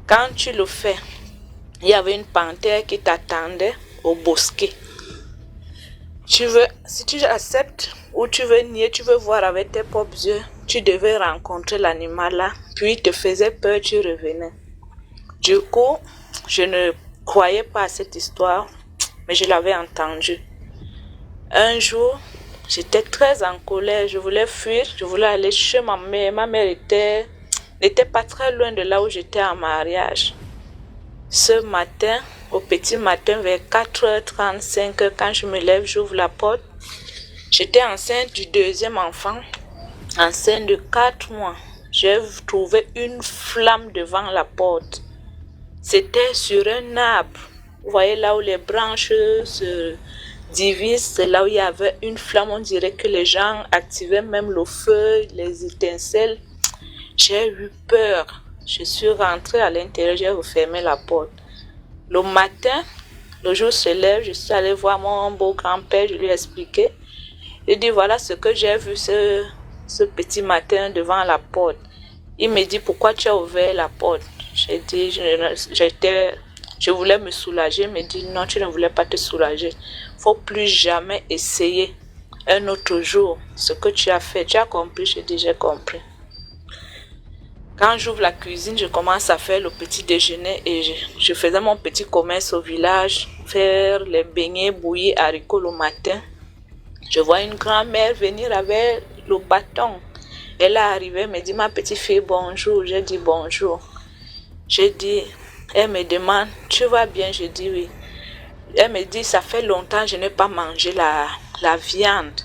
Quand tu le fais, il y avait une panthère qui t'attendait au bosquet. Si tu acceptes ou tu veux nier, tu veux voir avec tes propres yeux, tu devais rencontrer l'animal là, puis il te faisait peur, tu revenais. Du coup, je ne croyais pas à cette histoire, mais je l'avais entendue. Un jour, j'étais très en colère, je voulais fuir, je voulais aller chez ma mère. Ma mère n'était pas très loin de là où j'étais en mariage. Ce matin, au petit matin, vers 4h35, quand je me lève, j'ouvre la porte. J'étais enceinte du deuxième enfant, enceinte de 4 mois. J'ai trouvé une flamme devant la porte. C'était sur un arbre. Vous voyez là où les branches se divisent, c'est là où il y avait une flamme. On dirait que les gens activaient même le feu, les étincelles. J'ai eu peur. Je suis rentrée à l'intérieur, j'ai refermé la porte. Le matin, le jour se lève, je suis allée voir mon beau grand-père, je lui ai expliqué. Il dit voilà ce que j'ai vu ce petit matin devant la porte. Il me dit pourquoi tu as ouvert la porte. J'ai dit je voulais me soulager. Il me dit non, tu ne voulais pas te soulager. Il ne faut plus jamais essayer un autre jour ce que tu as fait. Tu as compris? J'ai dit j'ai compris. Quand j'ouvre la cuisine, je commence à faire le petit déjeuner et je faisais mon petit commerce au village, faire les beignets bouillis haricots le matin. Je vois une grand-mère venir avec le bâton. Elle est arrivée, elle me dit, ma petite fille, bonjour. J'ai dit bonjour. Elle me demande, tu vas bien? Je dis oui. Elle me dit, ça fait longtemps que je n'ai pas mangé la viande.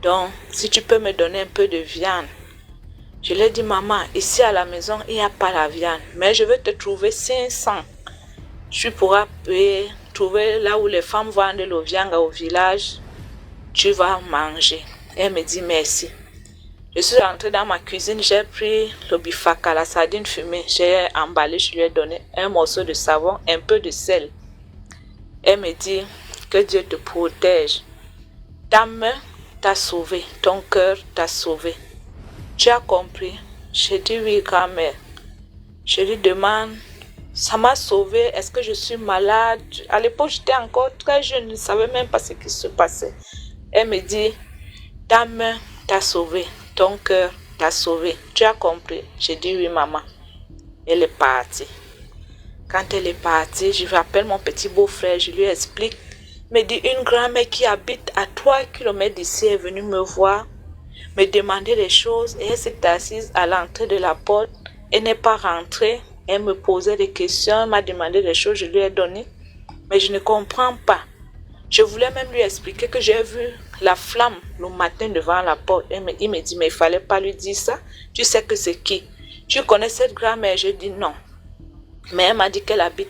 Donc, si tu peux me donner un peu de viande. Je lui ai dit, maman, ici à la maison, il n'y a pas la viande. Mais je vais te trouver 500. Tu pourras trouver là où les femmes vendent la viande au village. Tu vas manger. Elle me dit merci. Je suis rentrée dans ma cuisine, j'ai pris le bifaka, la sardine fumée. J'ai emballé, je lui ai donné un morceau de savon, un peu de sel. Elle me dit, que Dieu te protège. Ta main t'a sauvé, ton cœur t'a sauvé. Tu as compris? J'ai dit oui, grand-mère. Je lui demande, ça m'a sauvé, est-ce que je suis malade? À l'époque, j'étais encore très jeune, je ne savais même pas ce qui se passait. Elle me dit, ta main t'a sauvé, ton cœur t'a sauvé. Tu as compris? J'ai dit oui, maman. Elle est partie. Quand elle est partie, je rappelle mon petit beau-frère, je lui explique. Il me dit, une grand-mère qui habite à 3 km d'ici est venue me voir, me demander des choses et elle s'est assise à l'entrée de la porte. Elle n'est pas rentrée. Elle me posait des questions, elle m'a demandé des choses, je lui ai donné. Mais je ne comprends pas. Je voulais même lui expliquer que j'ai vu la flamme le matin devant la porte. Il me dit, mais il ne fallait pas lui dire ça. Tu sais que c'est qui? Tu connais cette grand-mère? Je dis non. Mais elle m'a dit qu'elle habite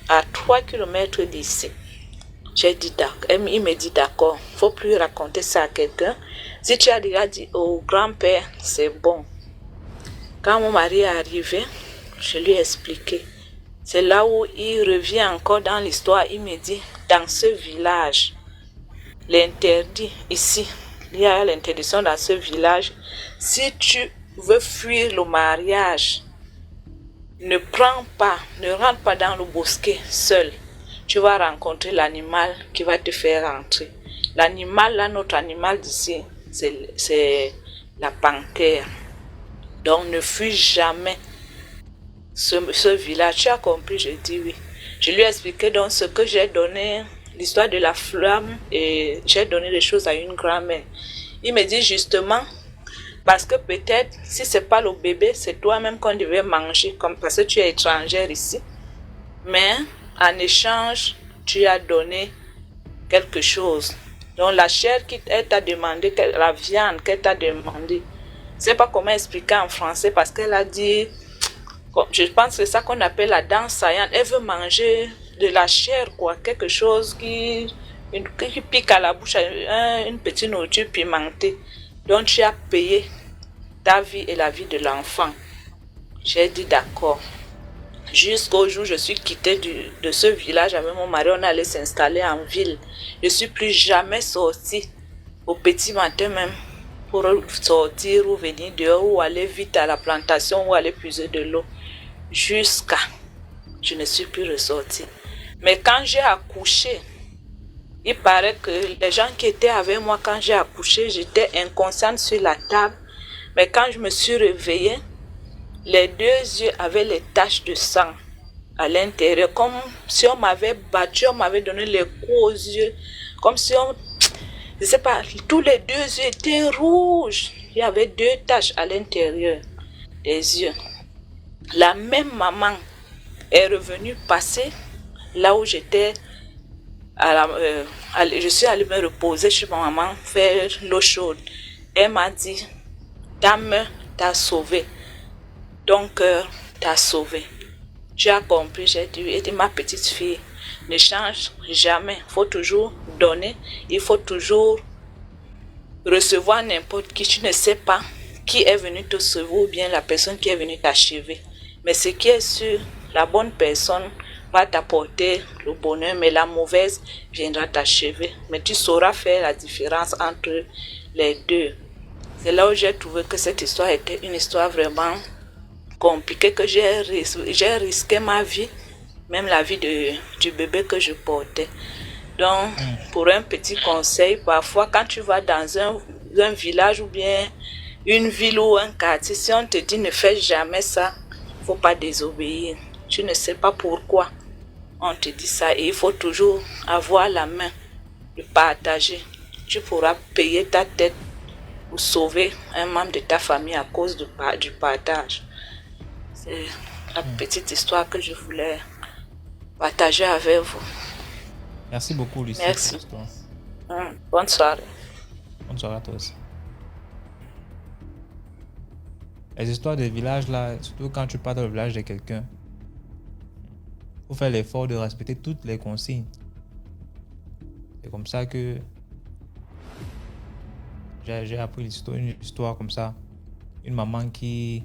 à 3 km d'ici. J'ai dit d'accord. Il me dit d'accord. Il ne faut plus raconter ça à quelqu'un. Si tu as déjà dit au grand-père, c'est bon. Quand mon mari est arrivé, je lui ai expliqué. C'est là où il revient encore dans l'histoire. Il me dit, dans ce village, l'interdit ici, il y a l'interdiction dans ce village. Si tu veux fuir le mariage, ne rentre pas dans le bosquet seul. Tu vas rencontrer l'animal qui va te faire rentrer. L'animal, là, notre animal d'ici, c'est la panthère. Donc, ne fuis jamais ce village. Tu as compris? Je dis oui. Je lui ai expliqué donc ce que j'ai donné, l'histoire de la flamme, et j'ai donné les choses à une grand-mère. Il me dit justement, parce que peut-être, si ce n'est pas le bébé, c'est toi-même qu'on devait manger, parce que tu es étrangère ici. Mais en échange, tu as donné quelque chose. Donc la chair qu'elle t'a demandé, la viande qu'elle t'a demandé, je ne sais pas comment expliquer en français parce qu'elle a dit, je pense que c'est ça qu'on appelle la dent saillante. Elle veut manger de la chair, quoi, quelque chose qui pique à la bouche, une petite nourriture pimentée. Donc tu as payé ta vie et la vie de l'enfant. J'ai dit d'accord. Jusqu'au jour où je suis quittée de ce village avec mon mari, on allait s'installer en ville. Je ne suis plus jamais sortie au petit matin même pour sortir ou venir dehors ou aller vite à la plantation ou aller puiser de l'eau. Jusqu'à je ne suis plus ressortie. Mais quand j'ai accouché, il paraît que les gens qui étaient avec moi quand j'ai accouché, j'étais inconsciente sur la table. Mais quand je me suis réveillée, les 2 yeux avaient les taches de sang à l'intérieur, comme si on m'avait battu, on m'avait donné les coups aux yeux, comme si on, je sais pas, tous les 2 yeux étaient rouges. Il y avait 2 taches à l'intérieur des yeux. La même maman est revenue passer là où j'étais. Je suis allée me reposer chez ma maman, faire l'eau chaude. Elle m'a dit, ta main t'a sauvé, ton cœur t'a sauvé. Tu as compris? J'ai dit, ma petite fille, ne change jamais. Il faut toujours donner, il faut toujours recevoir n'importe qui. Tu ne sais pas qui est venu te sauver ou bien la personne qui est venue t'achever. Mais ce qui est sûr, la bonne personne va t'apporter le bonheur, mais la mauvaise viendra t'achever. Mais tu sauras faire la différence entre les deux. C'est là où j'ai trouvé que cette histoire était une histoire vraiment compliquée, que j'ai risqué ma vie, même la vie du bébé que je portais. Donc, pour un petit conseil, parfois quand tu vas dans un village ou bien une ville ou un quartier, si on te dit ne fais jamais ça, faut pas désobéir. Tu ne sais pas pourquoi on te dit ça et il faut toujours avoir la main, de partager. Tu pourras payer ta tête ou sauver un membre de ta famille à cause du partage. C'est la petite histoire que je voulais partager avec vous. Merci beaucoup, Lucie. Merci. Bonne soirée. Bonne soirée à toi aussi. Les histoires de village, là, surtout quand tu pars dans le village de quelqu'un, il faut faire l'effort de respecter toutes les consignes. C'est comme ça que j'ai appris une histoire comme ça. Une maman qui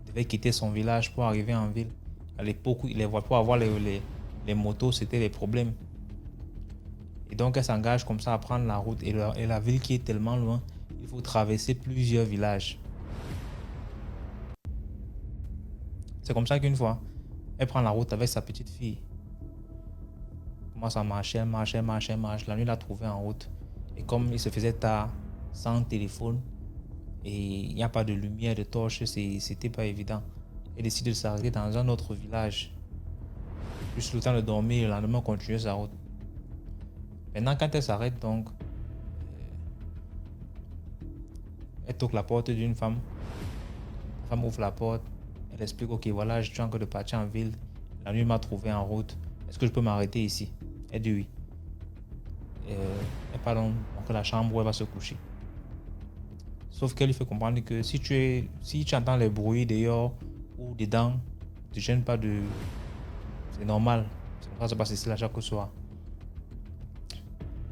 devait quitter son village pour arriver en ville. À l'époque, pour avoir les motos, c'était les problèmes. Et donc, elle s'engage comme ça à prendre la route. Et la ville qui est tellement loin, il faut traverser plusieurs villages. C'est comme ça qu'une fois, elle prend la route avec sa petite fille. Elle commence à marcher, elle marche. La nuit, elle l'a trouvée en route. Et comme il se faisait tard, sans téléphone, et il n'y a pas de lumière, de torche, c'était pas évident. Elle décide de s'arrêter dans un autre village. Juste le temps de dormir, le lendemain, continuer sa route. Maintenant, quand elle s'arrête, donc, elle toque la porte d'une femme. La femme ouvre la porte. Elle explique, ok, voilà, je suis encore de partir en ville. La nuit m'a trouvé en route. Est-ce que je peux m'arrêter ici? Elle dit oui. Elle part donc dans la chambre où elle va se coucher. Sauf qu'elle lui fait comprendre que si tu entends les bruits dehors ou dedans, ne te gêne pas de... C'est normal. C'est comme ça que ça passe ici là chaque soir.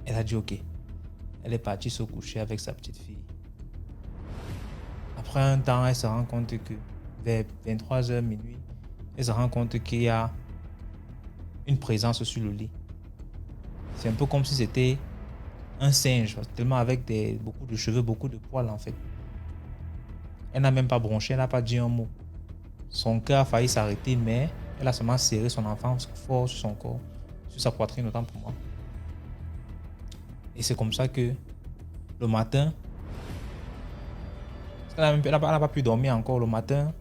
Elle a dit ok. Elle est partie se coucher avec sa petite fille. Après un temps, elle se rend compte que vers 23h minuit, elle se rend compte qu'il y a une présence sur le lit. C'est un peu comme si c'était un singe, tellement avec beaucoup de cheveux, beaucoup de poils en fait. Elle n'a même pas bronché, elle n'a pas dit un mot. Son cœur a failli s'arrêter, mais elle a seulement serré son enfant fort sur son corps, sur sa poitrine, autant pour moi. Et c'est comme ça que le matin, elle n'a pas pu dormir encore. Le matin,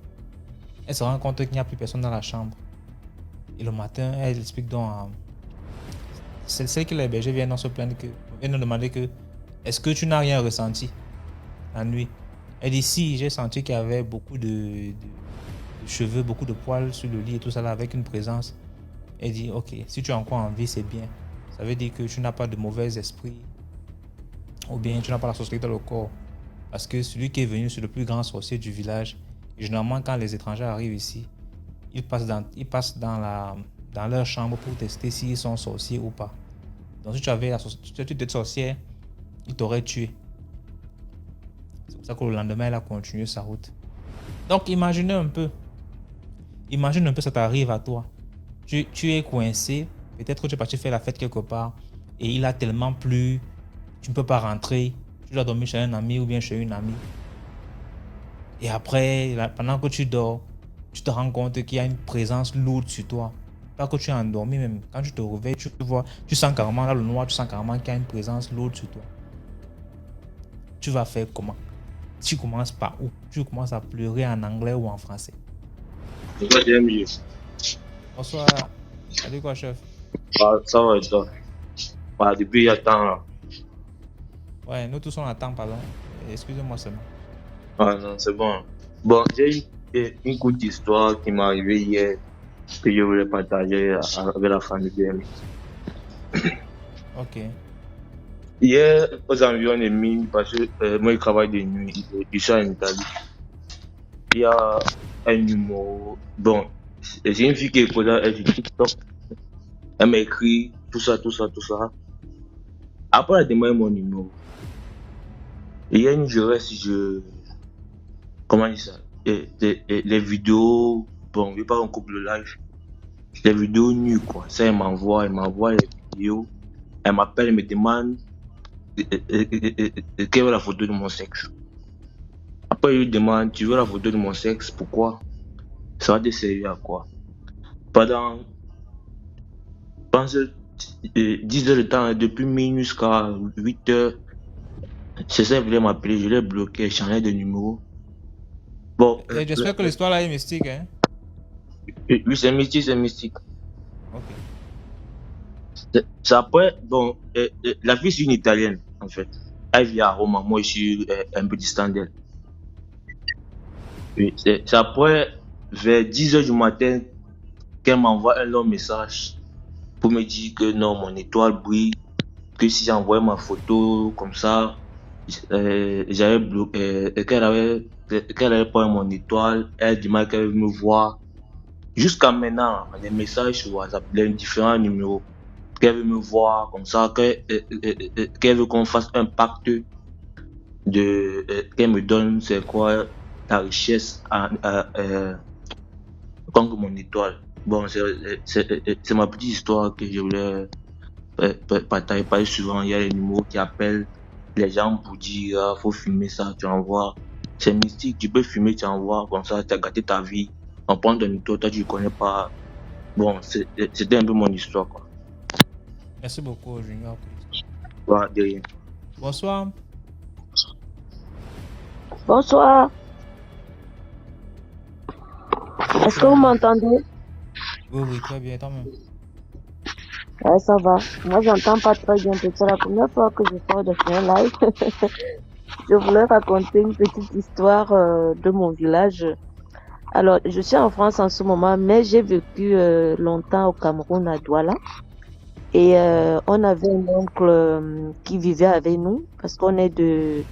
elle se rend compte qu'il n'y a plus personne dans la chambre. Et le matin, elle explique donc à celle qui l'hébergeait vient donc se plaindre elle nous demandait que est-ce que tu n'as rien ressenti la nuit? Elle dit si, j'ai senti qu'il y avait beaucoup de cheveux, beaucoup de poils sur le lit et tout ça là avec une présence. Elle dit ok, si tu es encore en vie, c'est bien. Ça veut dire que tu n'as pas de mauvais esprit ou bien tu n'as pas la sorcellerie dans le corps. Parce que celui qui est venu, c'est le plus grand sorcier du village. Et généralement, quand les étrangers arrivent ici, ils passent dans leur chambre pour tester s'ils sont sorciers ou pas. Donc si tu étais sorcière, il t'aurait tué. C'est pour ça que le lendemain, elle a continué sa route. Donc imagine un peu, ça t'arrive à toi. Tu es coincé, peut-être que tu es parti faire la fête quelque part et il a tellement plu, tu ne peux pas rentrer, tu dois dormir chez un ami ou bien chez une amie. Et après, pendant que tu dors, tu te rends compte qu'il y a une présence lourde sur toi. Pas que tu es endormi même. Quand tu te réveilles, tu sens carrément dans le noir, tu sens carrément qu'il y a une présence lourde sur toi. Tu vas faire comment? Tu commences par où? Tu commences à pleurer en anglais ou en français? Bonsoir. Salut quoi, chef? Ça va et toi? Depuis il y a temps là. Ouais, nous tous on attend, pardon. Excusez-moi seulement. Ah non, c'est bon. Bon, j'ai une courte histoire qui m'est arrivée hier que je voulais partager avec la famille BM. Ok. Hier, aux environs de minuit, parce que moi je travaille de nuit, je suis en Italie. Il y a un numéro. Bon, c'est une fille qui est posée, elle dit TikTok. Elle m'a écrit tout ça. Après, elle a demandé mon numéro. Hier, comment dire ça? Les vidéos, bon, je ne vais pas en couple le live. Les vidéos nues, quoi. Ça, elle m'envoie les vidéos. Elle m'appelle, elle me demande quelle est la photo de mon sexe. Après, je lui demande, tu veux la photo de mon sexe? Pourquoi? Ça va te servir à quoi? Pendant 10 heures de temps, depuis minuit jusqu'à 8 heures, C'est ça, il voulait m'appeler, je l'ai bloqué, changé de numéro. Bon, Et j'espère que l'histoire là est mystique, hein. oui, c'est mystique, c'est mystique. Ok. C'est après, bon, la fille, c'est une Italienne, en fait. Elle vit à Rome, moi, je suis un peu distant d'elle. Oui, c'est après, vers 10h du matin, qu'elle m'envoie un long message pour me dire que non, mon étoile brille, que si j'envoie ma photo comme ça, j'avais bloqué, qu'elle avait pas mon étoile, elle dit mal qu'elle veut me voir. Jusqu'à maintenant, les messages sur WhatsApp, les différents numéros, qu'elle veut me voir comme ça, qu'elle veut qu'on fasse un pacte qu'elle me donne, c'est quoi, la richesse contre mon étoile. Bon, c'est ma petite histoire que je voulais partager. Pas souvent, il y a les numéros qui appellent les gens pour dire faut filmer ça, tu envoies. C'est mystique, tu peux filmer, tu envoies, comme ça, tu as gâté ta vie. On prend ton étoile, toi tu ne connais pas. Bon, c'était un peu mon histoire, quoi. Merci beaucoup, Junior. Ouais, de rien. Bonsoir. Bonsoir. Est-ce que vous m'entendez? Oui, très bien, toi-même. Ouais, ça va. Moi, j'entends pas très bien. C'est la première fois que je sors de faire un live. Je voulais raconter une petite histoire de mon village. Alors, je suis en France en ce moment, mais j'ai vécu longtemps au Cameroun, à Douala. Et on avait un oncle qui vivait avec nous, parce qu'on est du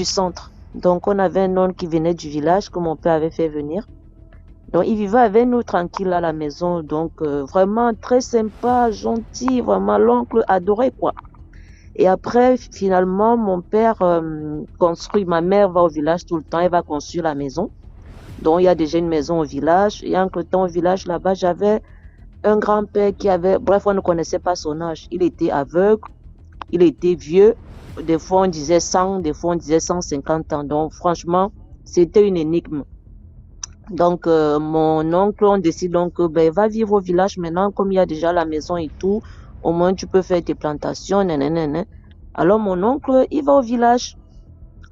centre. Donc, on avait un oncle qui venait du village que mon père avait fait venir. Donc, il vivait avec nous tranquille à la maison. Donc, vraiment très sympa, gentil, vraiment l'oncle adoré, quoi. Et après, finalement, mon père construit, ma mère va au village tout le temps, elle va construire la maison. Donc, il y a déjà une maison au village. Et entre temps, au village, là-bas, j'avais un grand-père qui avait, bref, on ne connaissait pas son âge. Il était aveugle, il était vieux. Des fois, on disait 100, des fois, on disait 150 ans. Donc, franchement, c'était une énigme. Donc, mon oncle, on décide donc, va vivre au village maintenant, comme il y a déjà la maison et tout. Au moins, tu peux faire tes plantations, nanana. Alors, mon oncle, il va au village.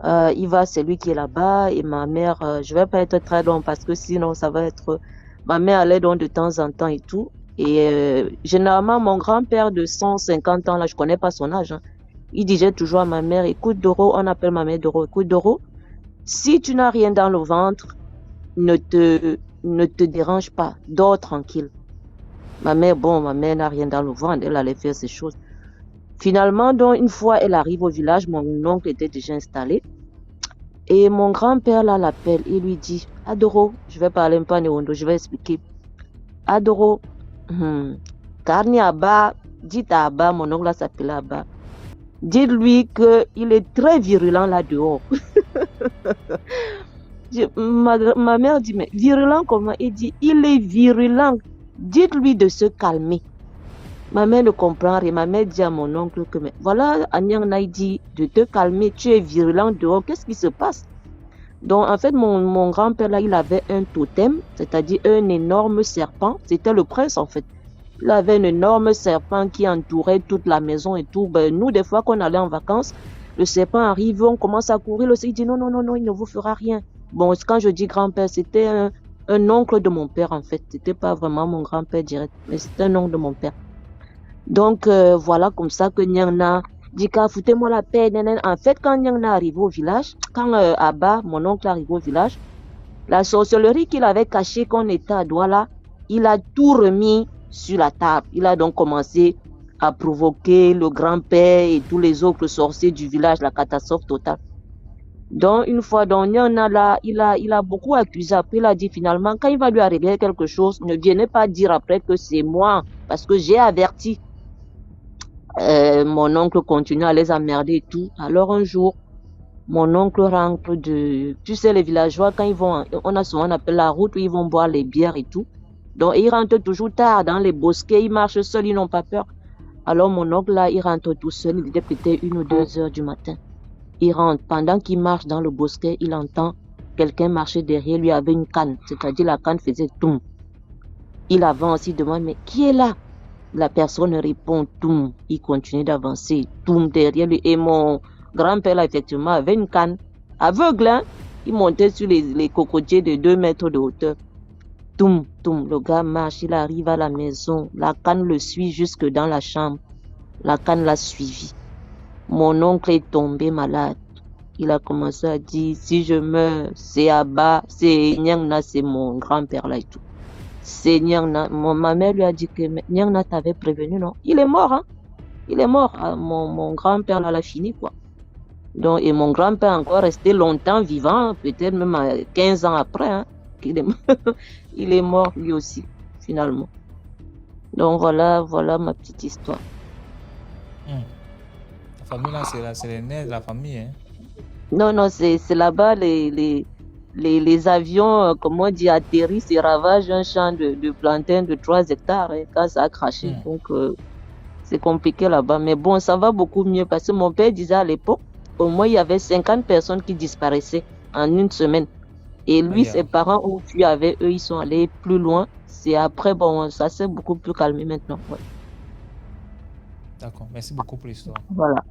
Il va, c'est lui qui est là-bas. Et ma mère, je vais pas être très long parce que sinon, ça va être... Ma mère allait donc de temps en temps et tout. Et généralement, mon grand-père de 150 ans, là, je connais pas son âge, hein, il disait toujours à ma mère, écoute Doro, on appelle ma mère Doro, écoute Doro, si tu n'as rien dans le ventre, ne te dérange pas, dors tranquille. Ma mère n'a rien dans le ventre, elle allait faire ses choses. Finalement, donc, une fois, elle arrive au village, mon oncle était déjà installé. Et mon grand-père, là, l'appelle, il lui dit, Adoro, je vais parler un peu en Néondo, je vais expliquer. Adoro, Karni Abba, dites à Abba, mon oncle là s'appelle Abba. Dites-lui qu'il est très virulent là dehors. Ma mère dit, mais virulent comment? Il dit, il est virulent. Dites-lui de se calmer. Ma mère ne comprend rien. Ma mère dit à mon oncle que, mais voilà, Anyang Naï dit de te calmer, tu es virulent dehors, qu'est-ce qui se passe? Donc, en fait, mon grand-père, là, il avait un totem, c'est-à-dire un énorme serpent. C'était le prince, en fait. Il avait un énorme serpent qui entourait toute la maison et tout. Ben, nous, des fois qu'on allait en vacances, le serpent arrive, on commence à courir. Le serpent dit non, il ne vous fera rien. Bon, quand je dis grand-père, c'était un oncle de mon père, en fait. C'était pas vraiment mon grand-père direct, mais c'était un oncle de mon père. Donc, voilà comme ça que Nyangna dit qu'à foutez-moi la paix. En fait, quand Nyangna arrive au village, quand Abba, mon oncle, arrive au village, la sorcellerie qu'il avait cachée qu'on était à Douala, il a tout remis sur la table. Il a donc commencé à provoquer le grand-père et tous les autres sorciers du village, la catastrophe totale. Donc, une fois, Nyangna là, il a beaucoup accusé. Après, il a dit finalement, quand il va lui arriver quelque chose, ne viennez pas dire après que c'est moi, parce que j'ai averti. Mon oncle continue à les emmerder et tout. Alors un jour, mon oncle rentre tu sais, les villageois, quand ils vont, on appelle la route où ils vont boire les bières et tout. Donc, ils rentrent toujours tard dans les bosquets, ils marchent seuls, ils n'ont pas peur. Alors, mon oncle, là, il rentre tout seul, il était peut-être 1 ou 2 heures du matin. Il rentre, pendant qu'il marche dans le bosquet, il entend quelqu'un marcher derrière lui avec une canne, c'est-à-dire la canne faisait toum. Il avance, il demande, mais qui est là? La personne répond toum, il continue d'avancer, toum derrière lui. Et mon grand-père, là, effectivement, avait une canne. Aveugle, hein? Il montait sur les cocotiers de 2 mètres de hauteur. Toum, toum, le gars marche, il arrive à la maison. La canne le suit jusque dans la chambre. La canne l'a suivi. Mon oncle est tombé malade. Il a commencé à dire, si je meurs, c'est Abba, c'est Nyangna, c'est mon grand-père là et tout. C'est Nyangna. Ma mère lui a dit que Nyangna t'avait prévenu, non? Il est mort, hein? Il est mort. Mon grand-père là l'a fini, quoi. Donc, et mon grand-père encore resté longtemps vivant, peut-être même 15 ans après, hein, il est mort lui aussi, finalement. Donc voilà ma petite histoire. La famille là, c'est les nerfs de la famille, hein? Non, c'est là-bas les avions, comment on dit, atterrissent et ravagent un champ de plantains de 3 hectares, hein, quand ça a craché. Donc c'est compliqué là-bas. Mais bon, ça va beaucoup mieux parce que mon père disait à l'époque, au moins il y avait 50 personnes qui disparaissaient en une semaine. Et lui, ses parents ont fui avec eux, ils sont allés plus loin. C'est après, bon, ça s'est beaucoup plus calmé maintenant. Ouais. D'accord, merci beaucoup pour l'histoire. Voilà.